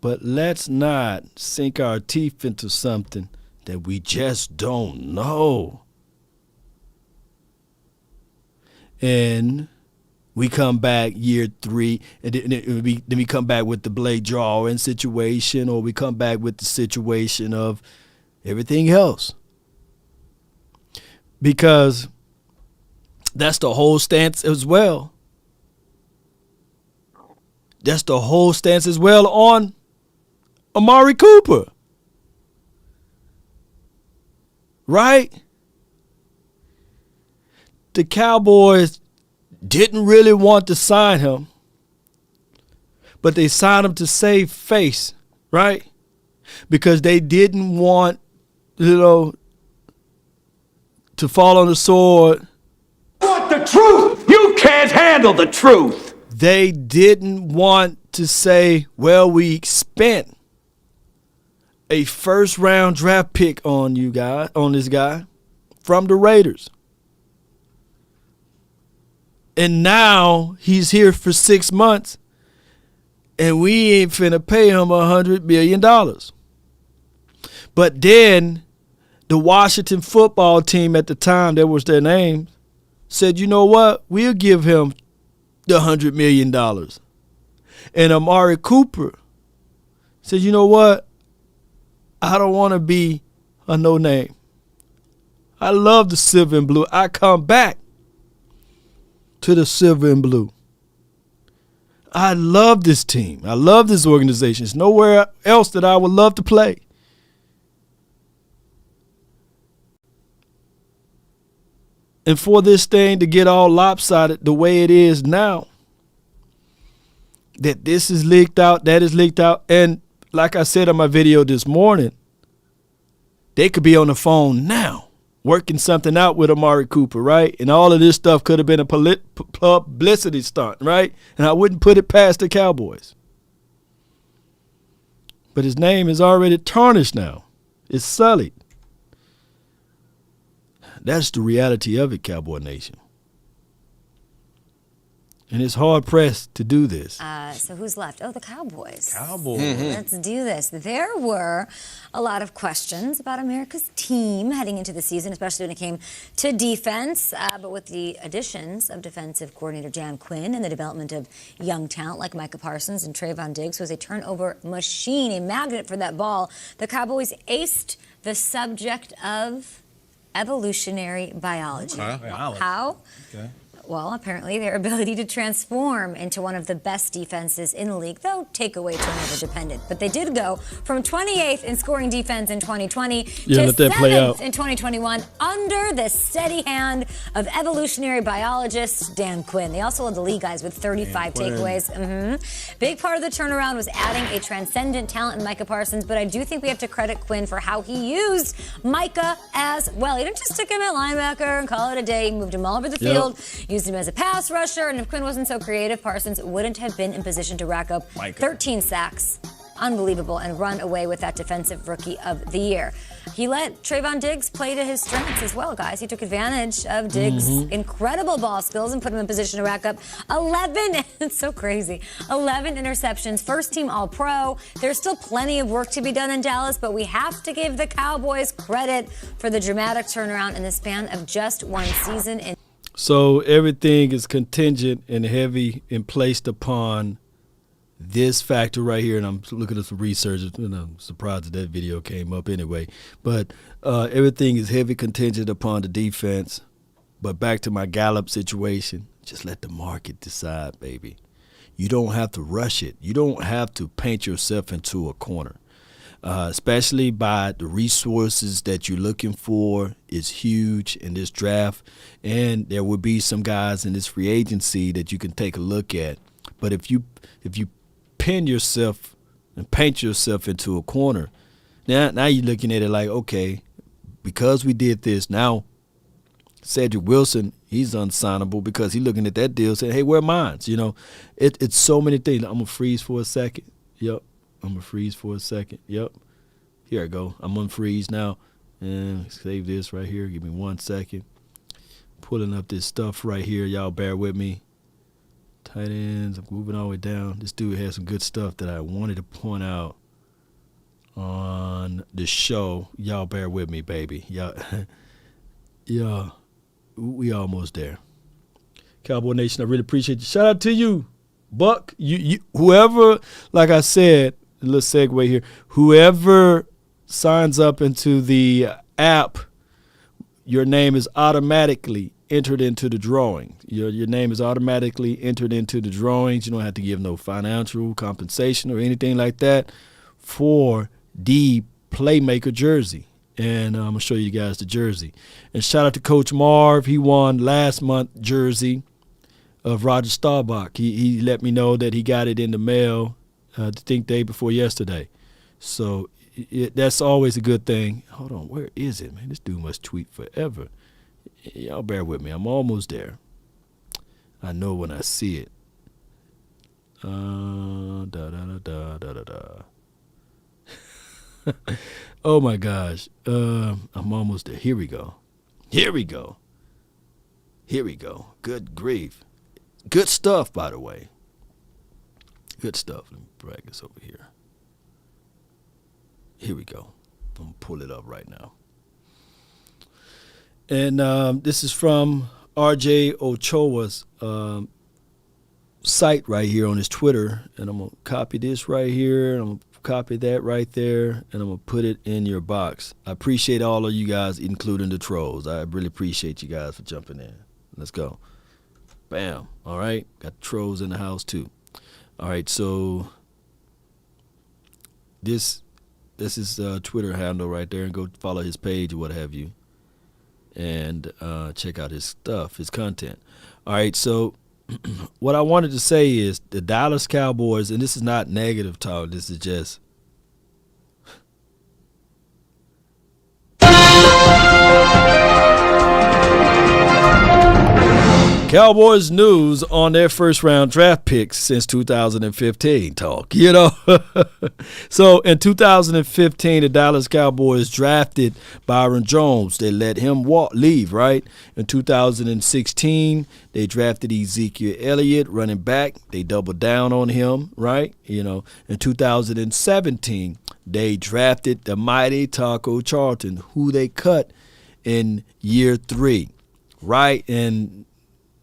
But let's not sink our teeth into something that we just don't know. And we come back year 3, and then we come back with the Blake Jarwin situation, or we come back with the situation of everything else. Because that's the whole stance as well. That's the whole stance as well on Amari Cooper. Right? The Cowboys didn't really want to sign him, but they signed him to save face, right? Because they didn't want, to fall on the sword. Want the truth? You can't handle the truth. They didn't want to say, well, we spent a 1st-round draft pick on this guy from the Raiders. And now he's here for 6 months, and we ain't finna pay him $100 million. But then the Washington football team at the time, that was their name, said, you know what? We'll give him the $100 million. And Amari Cooper said, you know what? I don't want to be a no-name. I love the silver and blue. I come back to the silver and blue. I love this team. I love this organization. There's nowhere else that I would love to play. And for this thing to get all lopsided the way it is now, that this is leaked out, that is leaked out, and like I said on my video this morning, they could be on the phone now working something out with Amari Cooper, right? And all of this stuff could have been a publicity stunt, right? And I wouldn't put it past the Cowboys. But his name is already tarnished now. It's sullied. That's the reality of it, Cowboy Nation. And it's hard-pressed to do this. So who's left? Oh, the Cowboys. Cowboys. Let's do this. There were a lot of questions about America's team heading into the season, especially when it came to defense. But with the additions of defensive coordinator Dan Quinn and the development of young talent like Micah Parsons and Trayvon Diggs, who is a turnover machine, a magnet for that ball, the Cowboys aced the subject of evolutionary biology. How? Okay. Well, apparently their ability to transform into one of the best defenses in the league, though takeaway turnover dependent. But they did go from 28th in scoring defense in 2020 to 7th in 2021 under the steady hand of evolutionary biologist Dan Quinn. They also led the league, guys, with 35 takeaways. Big part of the turnaround was adding a transcendent talent in Micah Parsons, but I do think we have to credit Quinn for how he used Micah as well. He didn't just stick him at linebacker and call it a day. He moved him all over the field. Used him as a pass rusher, and if Quinn wasn't so creative, Parsons wouldn't have been in position to rack up 13 sacks. Unbelievable, and run away with that Defensive Rookie of the Year. He let Trayvon Diggs play to his strengths as well, guys. He took advantage of Diggs' incredible ball skills and put him in position to rack up 11, it's so crazy, 11 interceptions, first team All-Pro. There's still plenty of work to be done in Dallas, but we have to give the Cowboys credit for the dramatic turnaround in the span of just one season. So everything is contingent and heavy and placed upon this factor right here. And I'm looking at some research, and I'm surprised that video came up anyway. But everything is heavy contingent upon the defense. But back to my Gallup situation, just let the market decide, baby. You don't have to rush it. You don't have to paint yourself into a corner. Especially by the resources that you're looking for is huge in this draft. And there will be some guys in this free agency that you can take a look at. But if you pin yourself and paint yourself into a corner, now you're looking at it like, okay, because we did this, now Cedric Wilson, he's unsignable because he's looking at that deal saying, hey, where are mine? You know, it's so many things. I'm going to freeze for a second. Yep. I'm going to freeze for a second. Yep. Here I go. I'm on freeze now. And save this right here. Give me 1 second. Pulling up this stuff right here. Y'all bear with me. Tight ends. I'm moving all the way down. This dude has some good stuff that I wanted to point out on the show. Y'all bear with me, baby. Y'all, we almost there. Cowboy Nation, I really appreciate you. Shout out to you, Buck. You whoever, like I said, a little segue here. Whoever signs up into the app, your name is automatically entered into the drawing. Your name is automatically entered into the drawings. You don't have to give no financial compensation or anything like that for the Playmaker jersey. And I'm going to show you guys the jersey. And shout out to Coach Marv. He won last month jersey of Roger Staubach. He let me know that he got it in the mail I think day before yesterday. So that's always a good thing. Hold on, where is it, man? This dude must tweet forever. Y'all bear with me. I'm almost there. I know when I see it. Oh, my gosh. I'm almost there. Here we go. Good grief. Good stuff, by the way. Good stuff. Let me drag this over here. Here we go. I'm going to pull it up right now. And this is from R.J. Ochoa's site right here on his Twitter. And I'm going to copy this right here. I'm going to copy that right there, and I'm going to put it in your box. I appreciate all of you guys, including the trolls. I really appreciate you guys for jumping in. Let's go. Bam. All right. Got the trolls in the house, too. All right, so this is Twitter handle right there, and go follow his page or what have you, and check out his stuff, his content. All right, so what I wanted to say is the Dallas Cowboys, and this is not negative talk, this is just Cowboys news on their first round draft picks since 2015 talk, you know. So in 2015, the Dallas Cowboys drafted Byron Jones. They let him leave, right? In 2016, they drafted Ezekiel Elliott, running back. They doubled down on him, right? You know, in 2017, they drafted the mighty Taco Charlton, who they cut in year 3, right? And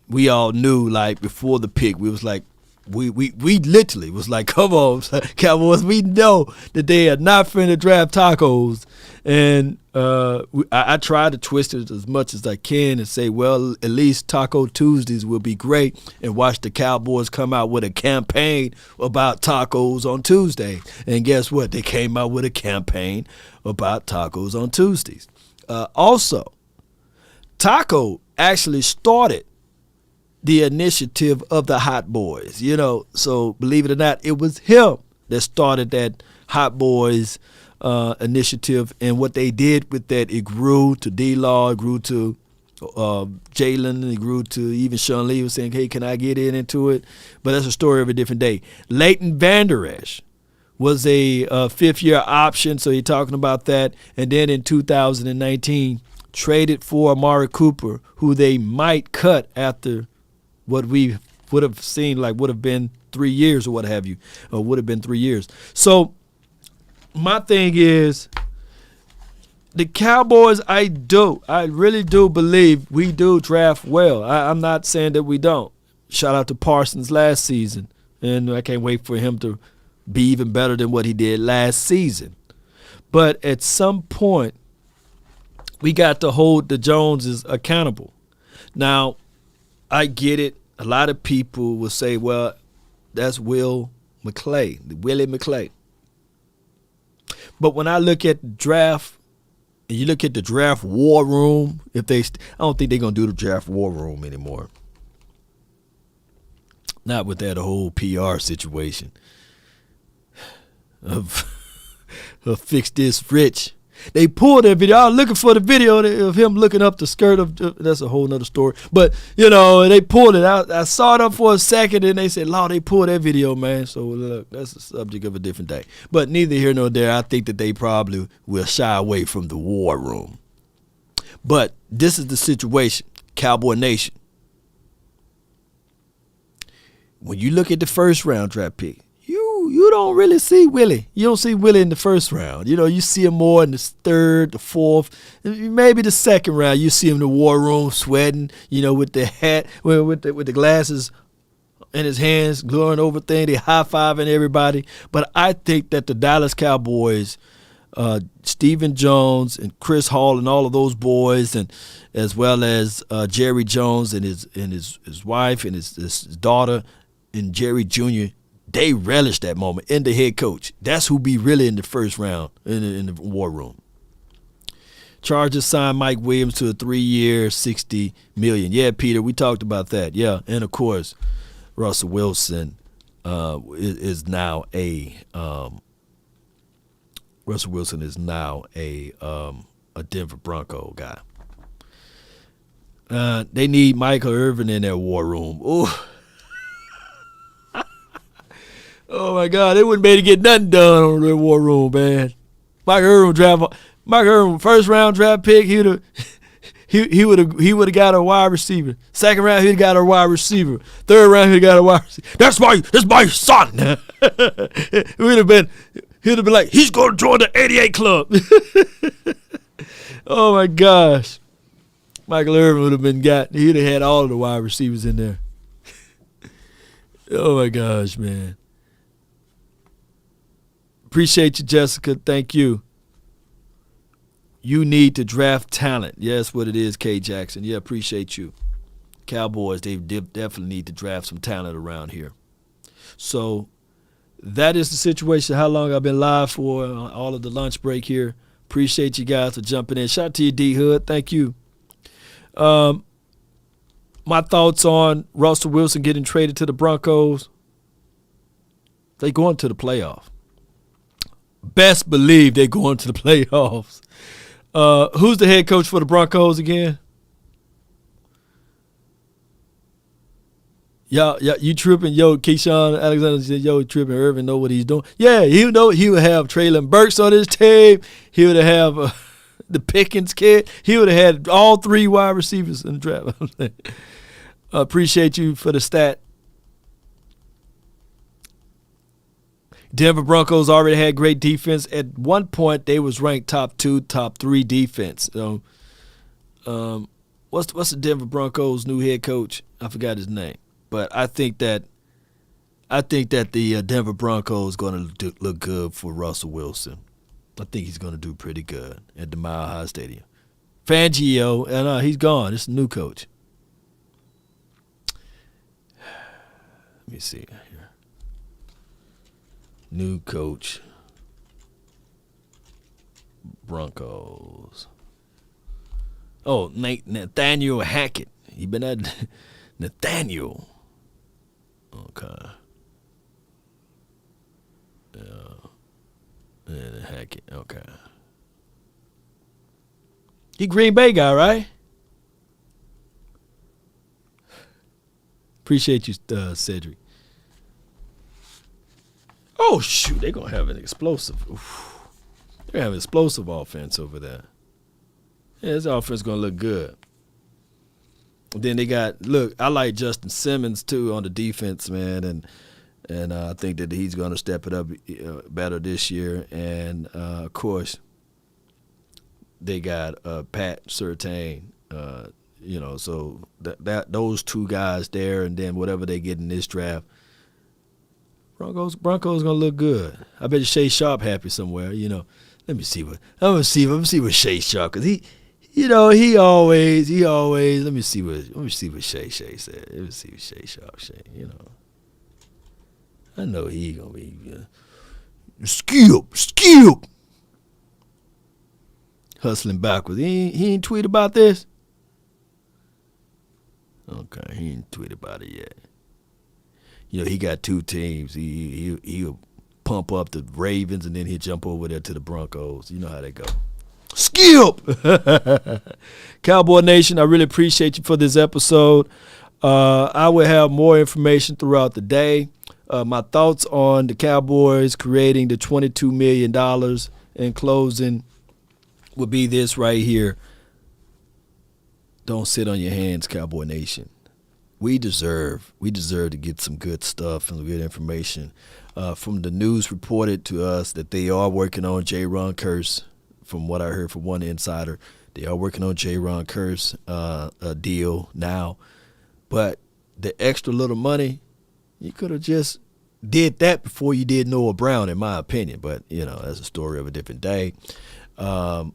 we all knew, like, before the pick, we was like, we literally was like, come on, Cowboys, we know that they are not finna draft tacos. And I tried to twist it as much as I can and say, well, at least Taco Tuesdays will be great, and watch the Cowboys come out with a campaign about tacos on Tuesday. And guess what? They came out with a campaign about tacos on Tuesdays. Also, Taco actually started the initiative of the Hot Boys, you know. So believe it or not, it was him that started that Hot Boys initiative. And what they did with that, it grew to D-Law, it grew to Jalen, it grew to even Sean Lee was saying, hey, can I get into it? But that's a story of a different day. Leighton Vander Esch was a fifth-year option, so you're talking about that. And then in 2019, traded for Amari Cooper, who they might cut after what we would have seen, like would have been 3 years or what have you, or would have been 3 years. So my thing is, the Cowboys, I really do believe we do draft well. I'm not saying that we don't. Shout out to Parsons last season, and I can't wait for him to be even better than what he did last season. But at some point, we got to hold the Joneses accountable. Now, I get it. A lot of people will say, well, that's Willie McClay. But when I look at the draft, and you look at the draft war room, I don't think they're going to do the draft war room anymore. Not with that whole PR situation of fix this rich. They pulled that video. I was looking for the video of him looking up the skirt of. That's a whole nother story. But, you know, they pulled it out. I saw it up for a second, and they said, "Law, they pulled that video, man." So, look, that's the subject of a different day. But neither here nor there. I think that they probably will shy away from the war room. But this is the situation, Cowboy Nation. When you look at the first round draft pick, you don't really see Willie. You don't see Willie in the first round. You know, you see him more in the third, the fourth, maybe the second round. You see him in the war room sweating, you know, with the hat, with the glasses in his hands, glowing over thing. They high-fiving everybody. But I think that the Dallas Cowboys, Stephen Jones and Chris Hall and all of those boys, and as well as Jerry Jones and his wife and his daughter and Jerry Jr., they relish that moment. And the head coach, that's who be really in the first round in the war room. Chargers signed Mike Williams to a 3-year, $60 million. Yeah, Peter, we talked about that. Yeah, and of course, Russell Wilson is now a Denver Bronco guy. They need Michael Irvin in their war room. Ooh. Oh my God, they wouldn't be able to get nothing done on their war room, man. Mike Irvin, first round draft pick, he would have got a wide receiver. Second round, he'd got a wide receiver. Third round, he'd got a wide receiver. That's my son. He'd have been like, he's gonna join the 88 club. Oh my gosh. Michael Irvin would have he'd have had all of the wide receivers in there. Oh my gosh, man. Appreciate you, Jessica. Thank you. You need to draft talent. Yes, what it is, K. Jackson. Yeah, appreciate you. Cowboys, they definitely need to draft some talent around here. So that is the situation. How long I've been live for, all of the lunch break here. Appreciate you guys for jumping in. Shout out to you, D Hood. Thank you. My thoughts on Russell Wilson getting traded to the Broncos. They going to the playoffs. Best believe they going to the playoffs. Who's the head coach for the Broncos again? You tripping? Yo, Keyshawn Alexander said, yo, tripping. Irvin know what he's doing. Yeah, he know he would have Traylon Burks on his team. He would have the Pickens kid. He would have had all 3 wide receivers in the draft. Appreciate you for the stat. Denver Broncos already had great defense. At one point, they was ranked top 2, top 3 defense. So, what's the Denver Broncos' new head coach? I forgot his name. But I think that the Denver Broncos going to look good for Russell Wilson. I think he's going to do pretty good at the Mile High Stadium. Fangio, and he's gone. It's a new coach. Let me see here. New coach. Broncos. Oh, Nathaniel Hackett. He been at Nathaniel. Okay. Yeah, Hackett. Okay. He Green Bay guy, right? Appreciate you, Cedric. Oh, shoot. They're going to have an explosive. Oof. They're going to have an explosive offense over there. Yeah, this offense is going to look good. Then they got, I like Justin Simmons, too, on the defense, man. And I think that he's going to step it up better this year. And, of course, they got Pat Surtain, so that those 2 guys there, and then whatever they get in this draft, Broncos gonna look good. I bet Shay Sharp happy somewhere. Let me see what Shay Sharp, because he always. Let me see what Shay said. Let me see what Shay Sharp say. I know he gonna be skip, hustling backwards. He ain't tweet about this. Okay, he ain't tweet about it yet. He got 2 teams. He'll pump up the Ravens, and then he'll jump over there to the Broncos. You know how they go. Skip! Cowboy Nation, I really appreciate you for this episode. I will have more information throughout the day. My thoughts on the Cowboys creating the $22 million in closing would be this right here. Don't sit on your hands, Cowboy Nation. We deserve to get some good stuff and good information. From the news reported to us that they are working on J-Ron Curse. From what I heard from one insider, they are working on J-Ron Curse a deal now. But the extra little money, you could have just did that before you did Noah Brown, in my opinion. But, that's a story of a different day. I'm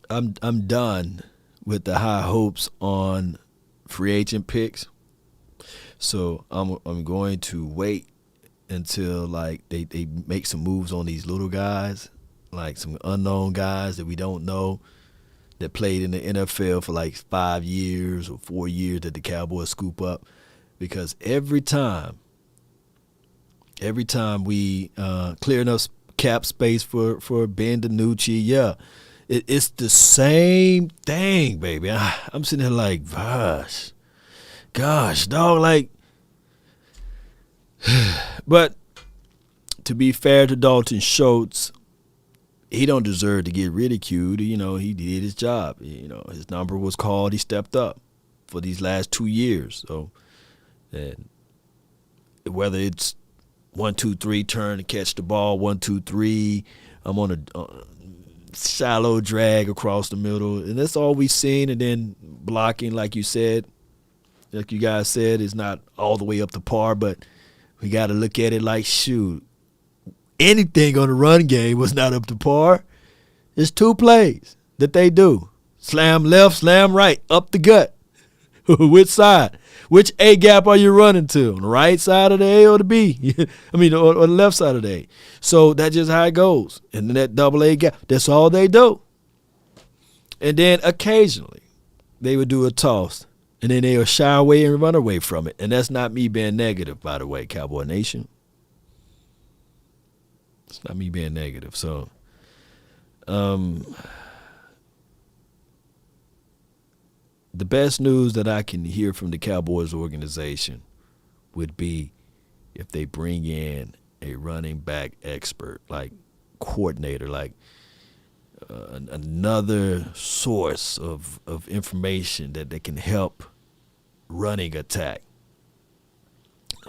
done with the high hopes on free agent picks. So I'm going to wait until they make some moves on these little guys, like some unknown guys that we don't know that played in the NFL for 5 years or 4 years that the Cowboys scoop up. Because every time we clear enough cap space for Ben DiNucci, it's the same thing, baby. I'm sitting here like, gosh, dog, but to be fair to Dalton Schultz, he don't deserve to get ridiculed. He did his job. His number was called. He stepped up for these last 2 years. So, and whether it's 1, 2, 3, turn to catch the ball, 1, 2, 3, I'm on a shallow drag across the middle, and that's all we've seen. And then blocking, like you guys said, is not all the way up to par, but we got to look at it like, shoot, anything on the run game was not up to par. It's 2 plays that they do. Slam left, slam right, up the gut. Which side? Which A gap are you running to? On the right side of the A or the B? or the left side of the A. So that's just how it goes. And then that double A gap, that's all they do. And then occasionally they would do a toss. And then they would shy away and run away from it. And that's not me being negative, by the way, Cowboy Nation. It's not me being negative. So, the best news that I can hear from the Cowboys organization would be if they bring in a running back expert, like coordinator, like another source of information that they can help running attack.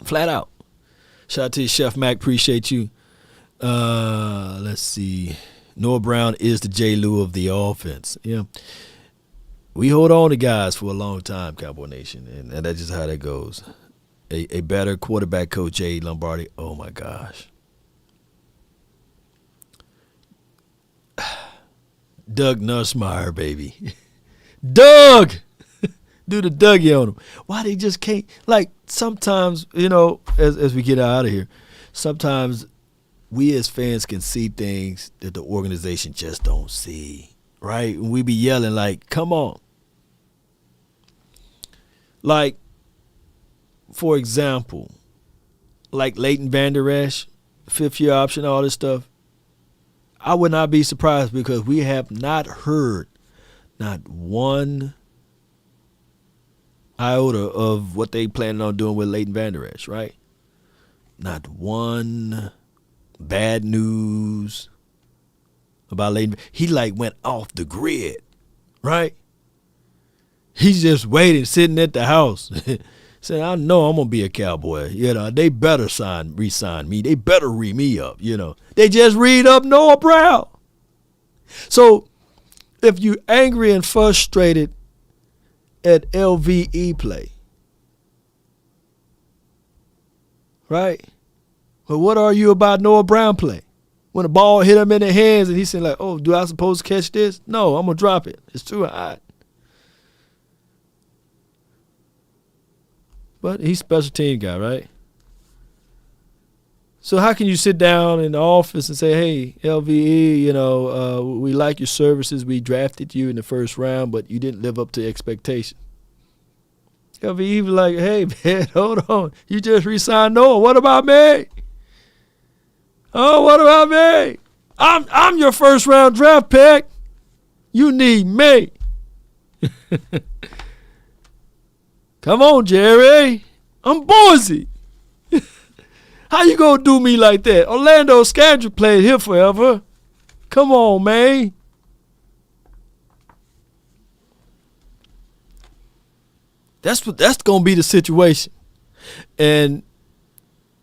Flat out. Shout out to you, Chef Mac. Appreciate you. Let's see. Noah Brown is the J. Lou of the offense. Yeah. We hold on to guys for a long time, Cowboy Nation, and that's just how that goes. A better quarterback coach, Jay Lombardi. Oh, my gosh. Doug Nussmeier, baby. Doug! Do the Dougie on him. Why they just can't? Like, sometimes, as we get out of here, sometimes we as fans can see things that the organization just don't see, right? And we be yelling like, come on. Like, for example, like Leighton Vander Esch, 5th-year option, all this stuff. I would not be surprised because we have not heard not one iota of what they planning on doing with Leighton Vander Esch, right? Not one bad news about Leighton. He went off the grid, right? He's just waiting, sitting at the house. Said, I know I'm going to be a Cowboy. They better re-sign me. They better re-me up, They just read up Noah Brown. So if you angry and frustrated at LVE play, right? But what are you about Noah Brown play? When the ball hit him in the hands and he said oh, do I supposed to catch this? No, I'm going to drop it. It's too hot. But he's a special team guy, right? So how can you sit down in the office and say, hey, LVE, we like your services. We drafted you in the first round, but you didn't live up to expectation. LVE was like, hey, man, hold on. You just re-signed Noah. What about me? Oh, what about me? I'm your first round draft pick. You need me. Come on, Jerry. I'm Boise. How you gonna do me like that? Orlando Scandrick played here forever. Come on, man. That's gonna be the situation. And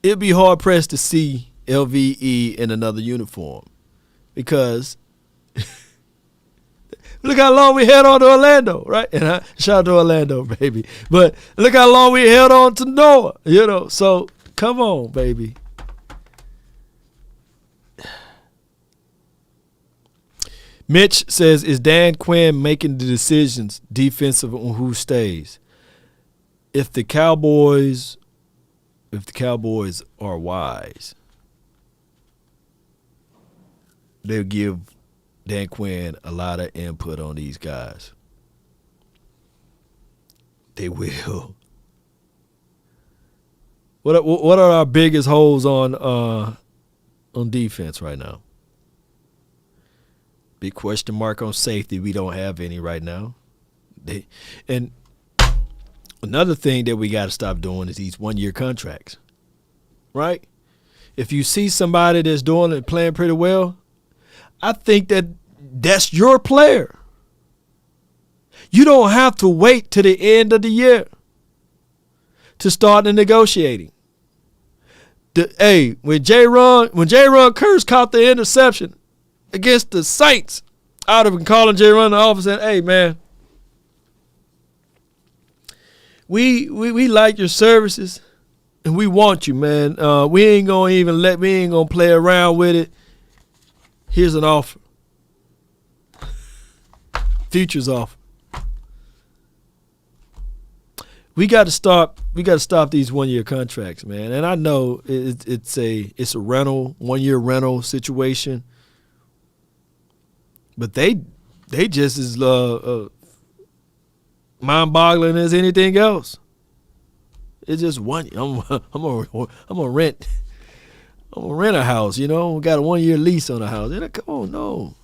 it'd be hard pressed to see LVE in another uniform. Because look how long we held on to Orlando, right? And shout out to Orlando, baby. But look how long we held on to Noah, So come on, baby. Mitch says, is Dan Quinn making the decisions defensive on who stays? If the Cowboys are wise, they'll give Dan Quinn a lot of input on these guys. They will. What are our biggest holes on defense right now? Big question mark on safety. We don't have any right now. And another thing that we got to stop doing is these 1-year contracts, right? If you see somebody that's doing it, playing pretty well, I think that's your player. You don't have to wait to the end of the year to start the negotiating. When J-Ron Curse caught the interception against the Saints, I would have been calling J-Ron in the office and, hey, man, we like your services, and we want you, man. We ain't gonna play around with it. Here's an offer. Future's offer. We got to stop these 1-year contracts, man. And I know it's a rental, 1-year rental situation, but they just as mind-boggling as anything else. It's just one. I'm gonna rent a house. We got a 1-year lease on a house. Come on, no.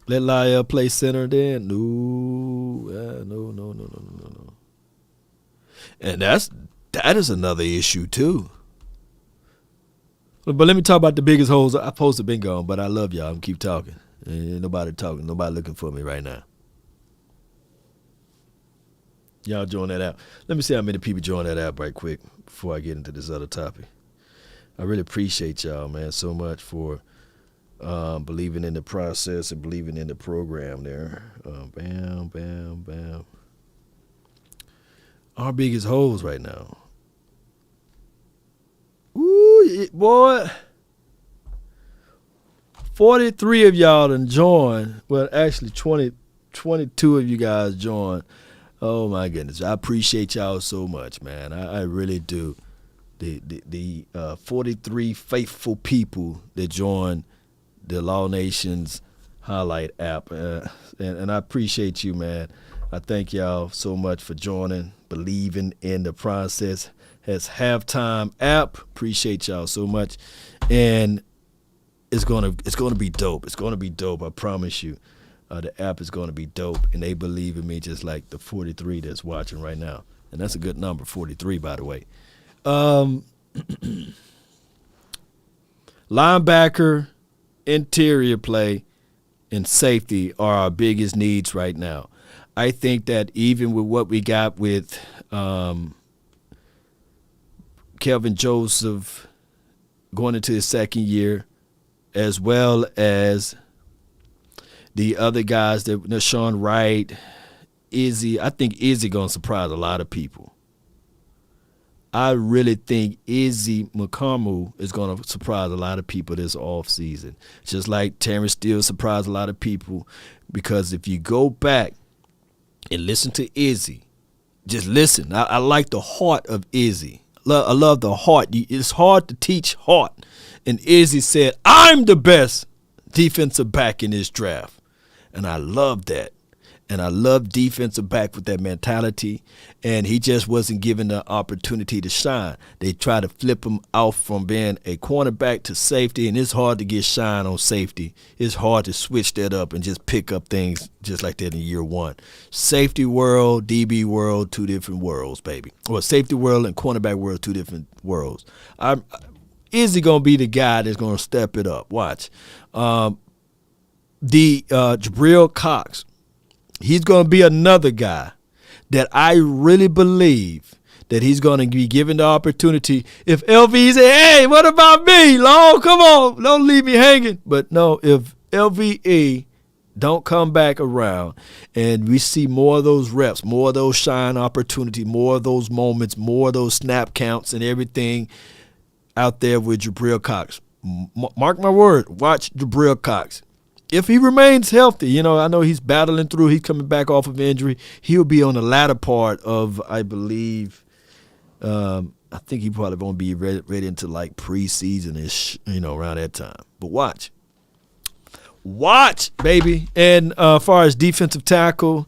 Let Lyle play center then? No. And that is another issue too. But let me talk about the biggest holes. I'm supposed to have been gone, but I love y'all. I'm gonna keep talking. Ain't nobody talking. Nobody looking for me right now. Y'all join that app. Let me see how many people join that app right quick before I get into this other topic. I really appreciate y'all, man, so much for believing in the process and believing in the program there. Bam. Our biggest holes right now. Ooh, boy. 43 of y'all done joined. Well, actually 22 of you guys joined. Oh, my goodness. I appreciate y'all so much, man. I really do. The 43 faithful people that joined the Law Nations Highlight app. And I appreciate you, man. I thank y'all so much for joining, believing in the process. Has halftime app. Appreciate y'all so much. And it's gonna be dope. It's gonna be dope, I promise you. The app is gonna be dope. And they believe in me just like the 43 that's watching right now. And that's a good number, 43, by the way. Linebacker, interior play, and safety are our biggest needs right now. I think that even with what we got with Kelvin Joseph going into his second year, as well as the other guys, that Nashawn Wright, Izzy, I think Izzy going to surprise a lot of people. I really think Izzy McCormick is going to surprise a lot of people this offseason. Just like Terrence Steele surprised a lot of people, because if you go back and listen to Izzy, just listen. I like the heart of Izzy. I love the heart. It's hard to teach heart. And Izzy said, I'm the best defensive back in this draft. And I love that. And I love defensive back with that mentality. And he just wasn't given the opportunity to shine. They try to flip him off from being a cornerback to safety, and it's hard to get shine on safety. It's hard to switch that up and just pick up things just like that in year one. Safety world, DB world, two different worlds, baby. Or safety world and cornerback world, two different worlds. Is he going to be the guy that's going to step it up? Watch. Jabril Cox. He's going to be another guy that I really believe that he's going to be given the opportunity. If LV say, hey, what about me? Long, come on, don't leave me hanging. But no, if LVE don't come back around and we see more of those reps, more of those shine opportunity, more of those moments, more of those snap counts and everything out there with Jabril Cox. Mark my word, watch Jabril Cox. If he remains healthy, I know he's battling through. He's coming back off of injury. He'll be on the latter part of, I believe, I think he probably won't be ready into like preseason-ish, around that time. But watch, baby. And as far as defensive tackle,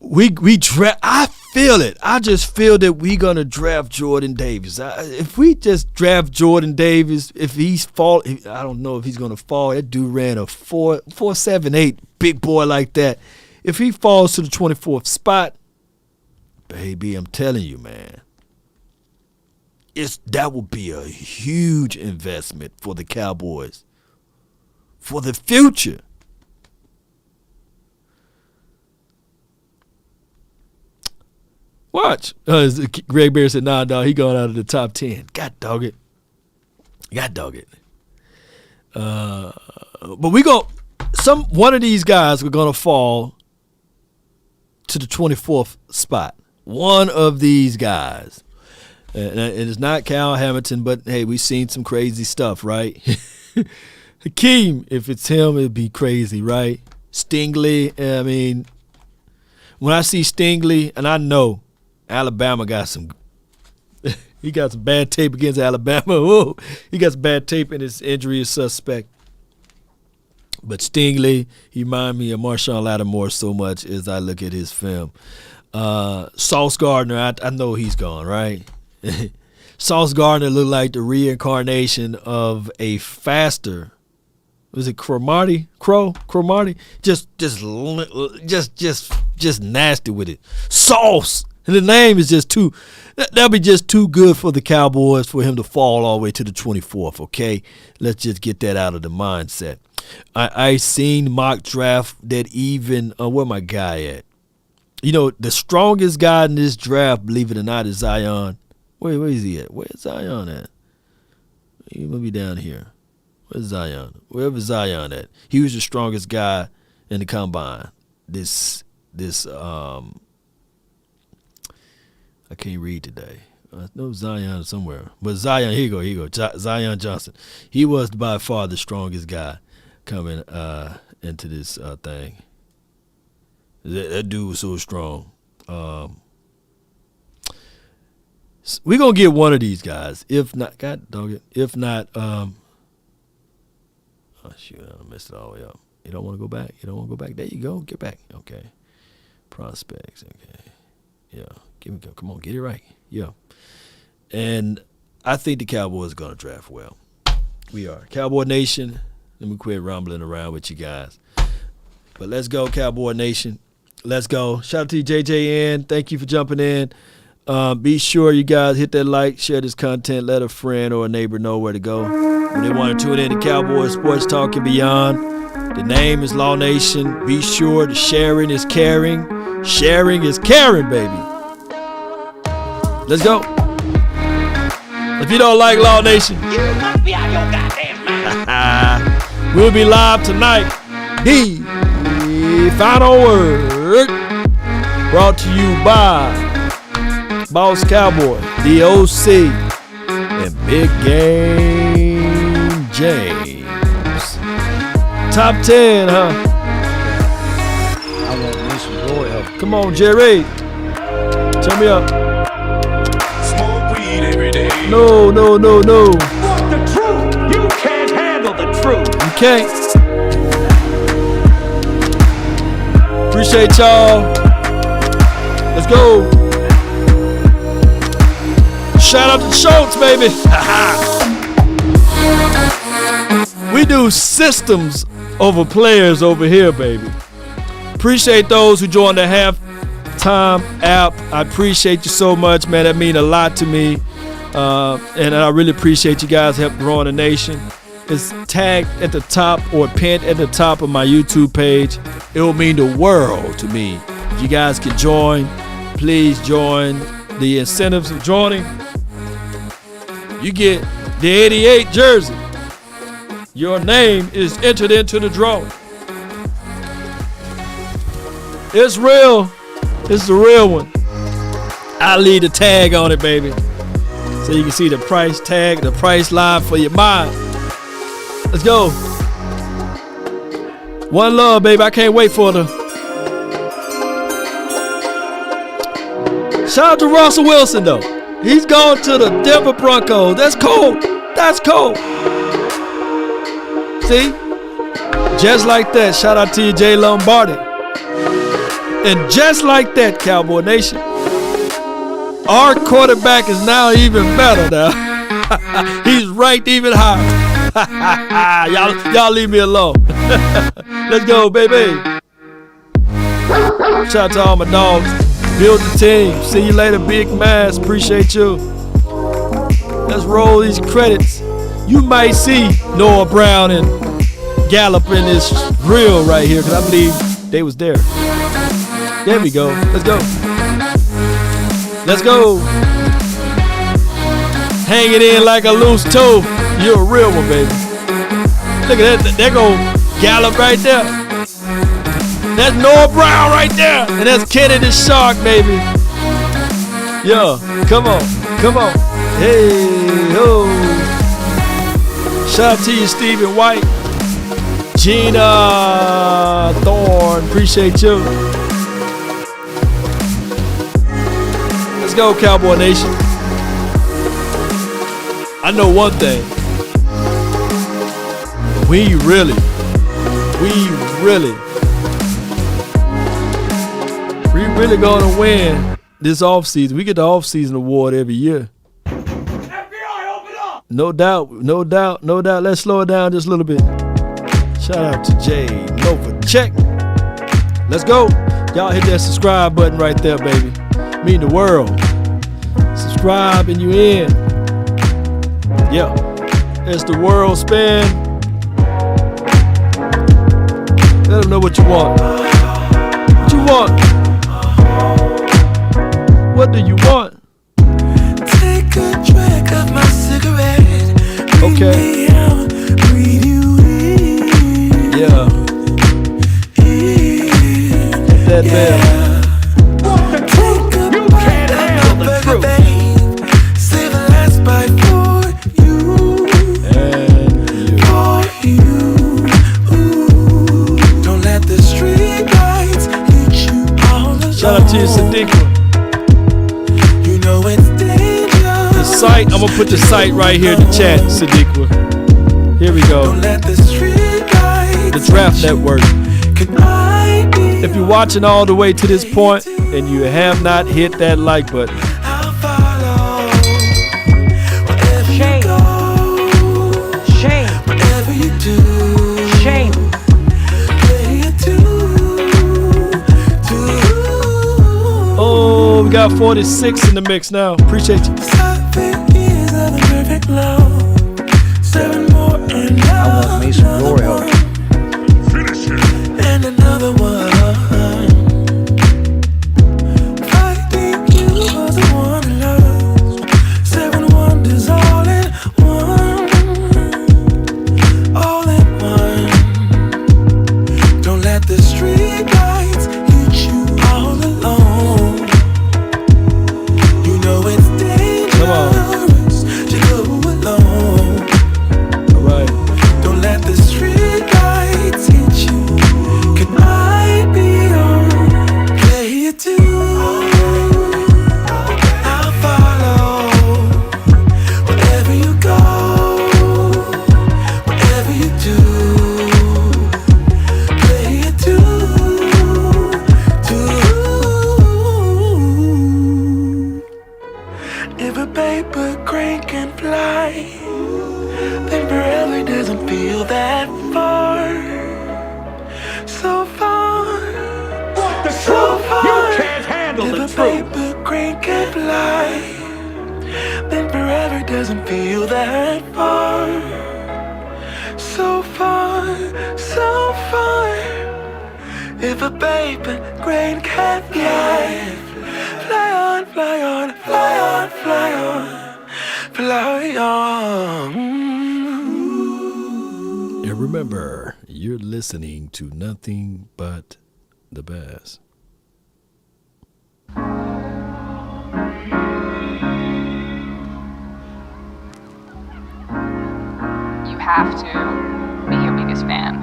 I feel it. I just feel that we're gonna draft Jordan Davis. If we just draft Jordan Davis, if he's I don't know if he's gonna fall. That dude ran a 4.78, big boy like that. If he falls to the 24th spot, baby, I'm telling you, man, that will be a huge investment for the Cowboys for the future. Watch. Greg Bear said, nah, dog, he going out of the top 10. God dog it. But one of these guys are going to fall to the 24th spot. One of these guys. And it's not Cal Hamilton, but, hey, we've seen some crazy stuff, right? Hakeem, if it's him, it'd be crazy, right? Stingley, I mean, when I see Stingley, and I know Alabama got some – he got some bad tape against Alabama. Ooh, he got some bad tape, and his injury is suspect. But Stingley, he reminds me of Marshawn Lattimore so much as I look at his film. Sauce Gardner, I know he's gone, right? Sauce Gardner looked like the reincarnation of a faster – was it Cromartie? Cromartie? Just nasty with it. Sauce. And the name is just too, that'll be just too good for the Cowboys for him to fall all the way to the 24th, okay? Let's just get that out of the mindset. I seen mock draft that even, where my guy at? You know, the strongest guy in this draft, believe it or not, is Zion. Where is he at? Where's Zion at? He must be down here. Where's Zion? Wherever Zion at. He was the strongest guy in the combine. I can't read today. I know Zion somewhere. But Zion, here you go. Zion Johnson. He was by far the strongest guy coming into this thing. That dude was so strong. We're going to get one of these guys. If not, God dog it. If not, oh, shoot, I messed it all the way up. You don't want to go back? You don't want to go back? There you go. Get back. Okay. Prospects. Okay. Yeah. Come on. Get it right. Yeah. And I think the Cowboys are going to draft well. We are. Cowboy Nation, let me quit rumbling around with you guys. But let's go, Cowboy Nation. Let's go. Shout out to you, JJN. Thank you for jumping in. Be sure you guys hit that like, share this content, let a friend or a neighbor know where to go when they want to tune in to Cowboys Sports Talk and beyond. The name is Law Nation. Be sure the sharing is caring. Sharing is caring, baby. Let's go. If you don't like Law Nation, You must be out of your goddamn mind. we'll be live tonight. The final word brought to you by Boss Cowboy, the OC, and Big Game James. Top 10, huh? I want this royal. Come on, Jerry. Turn me up. Smoke weed every day. No. Want the truth? You can't handle the truth. You can't. Appreciate y'all. Let's go. Shout out to Schultz, baby. We do systems over players over here, baby. Appreciate those who joined the halftime app. I appreciate you so much, man. That means a lot to me. And I really appreciate you guys help growing the nation. It's tagged at the top or pinned at the top of my YouTube page. It will mean the world to me. If you guys can join, please join. The incentives of joining, you get the 88 jersey. Your name is entered into the drawing. It's real. It's the real one. I leave the tag on it, baby. So you can see the price tag, the price line for your mind. Let's go. One love, baby. I can't wait for the. Shout out to Russell Wilson, though. He's gone to the Denver Broncos. That's cool. That's cool. See? Just like that. Shout out to you, Jay Lombardi. And just like that, Cowboy Nation, our quarterback is now even better now. He's ranked even higher. y'all leave me alone. Let's go, baby. Shout out to all my dogs. Build the team. See you later, Big Mass. Appreciate you. Let's roll these credits. You might see Noah Brown and Gallup in this reel right here because I believe they was there. There we go. Let's go. Let's go. Hang it in like a loose toe. You're a real one, baby. Look at that. There go Gallup right there. That's Noah Brown right there. And that's Kenny the Shark, baby. Yeah, come on. Hey, ho. Shout out to you, Stephen White. Gina Thorne, appreciate you. Let's go, Cowboy Nation. I know one thing. We really gonna win this offseason. We get the offseason award every year. FBI, open up! No doubt. Let's slow it down just a little bit. Shout out to Jay Nova. Check. Let's go. Y'all hit that subscribe button right there, baby. Mean the world. Subscribe and you in. Yeah. It's the world spin. Let them know what you want. What you want? What do you want? Take a drag of my cigarette. Okay. Breathe me out, breathe you in. Yeah. Hit that bell. Take a bite of my burger, babe. Save the last bite for you. And you. For you. Ooh. Don't let the street lights lead you all alone. Shout out to you, Sadiqa. You know it's dangerous. The site, I'm gonna put the site right here in the chat, Sadiqa. Here we go. Don't let the street lights The Draft Network. Can I be If you're watching all the way to this point and you have not hit that like button, I'll follow wherever you Shame. go. Shame. Whatever you do. Shame. Play it too. oh, we got 46 in the mix now. Appreciate you. 7 years of a perfect love. 7 more and I want me some glory hole. and another one. Fighting you was the one I loved. 7 wonders all in one. All in one. Don't let the street lights lead you all alone. You know it's Come on. dangerous to go alone. All right. Don't let the street lights hit you. Can I be your play it too? I'll follow wherever you go, whatever you do. Play it too. If a paper crane can fly, then forever doesn't feel that far. So far, The so truth! far. You can't handle If the a truth! paper crane can fly, then forever doesn't feel that far. So far, so far. If a paper crane can fly, fly on, fly on, fly on, fly on, fly on. And remember, you're listening to nothing but the best. You have to be your biggest fan.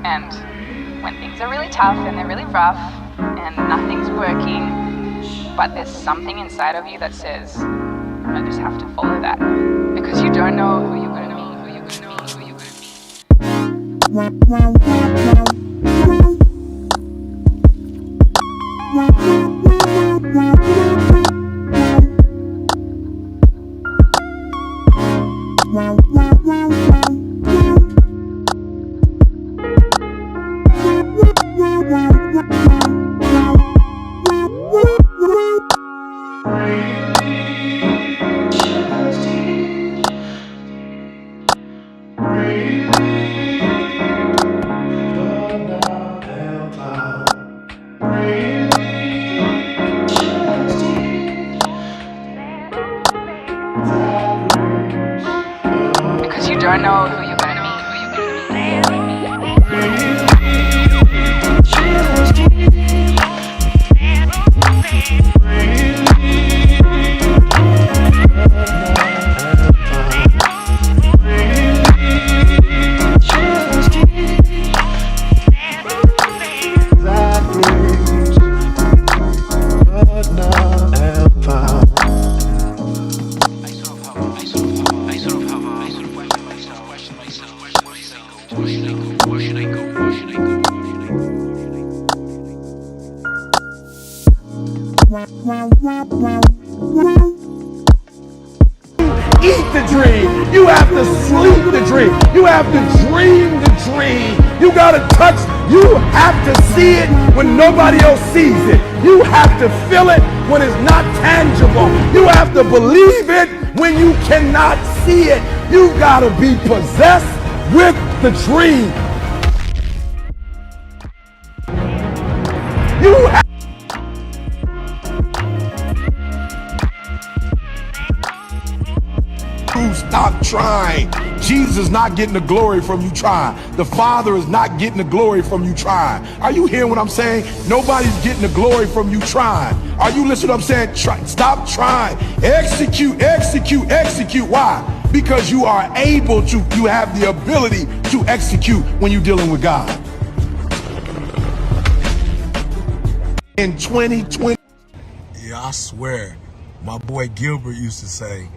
And when things are really tough and they're really rough and nothing's working, but there's something inside of you that says, I just have to follow that. Because you don't know who you're going to meet, who you're going to meet, who you're going to meet. Because you don't know who you're going to meet, who you're going to meet. Eat the dream. You have to sleep the dream. You have to dream the dream. You gotta touch. You have to see it when nobody else sees it. You have to feel it when it's not tangible. You have to believe it when you cannot see it. You gotta be possessed with the dream. You have stop trying. Jesus is not getting the glory from you trying. The Father is not getting the glory from you trying. Are you hearing what I'm saying? Nobody's getting the glory from you trying. Are you listening to what I'm saying? Stop trying. Execute, execute, execute. Why? Because you are able to, you have the ability to execute when you're dealing with God. In 2020. Yeah, I swear, my boy Gilbert used to say,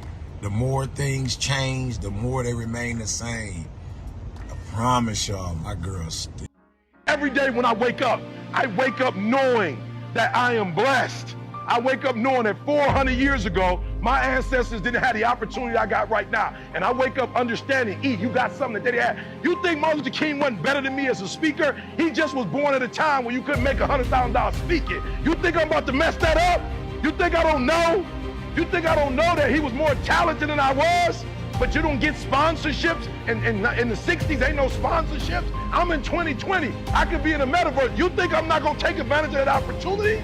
the more things change, the more they remain the same. I promise y'all, my girl's still. Every day when I wake up knowing that I am blessed. I wake up knowing that 400 years ago, my ancestors didn't have the opportunity I got right now. And I wake up understanding, you got something that they didn't have. You think Martin Luther King wasn't better than me as a speaker? He just was born at a time when you couldn't make $100,000 speaking. You think I'm about to mess that up? You think I don't know? You think I don't know that he was more talented than I was? But you don't get sponsorships. In the 60s, ain't no sponsorships. I'm in 2020. I could be in the metaverse. You think I'm not going to take advantage of that opportunity?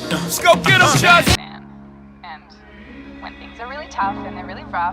Let's go get him, Josh. And when things are really tough and they're really rough,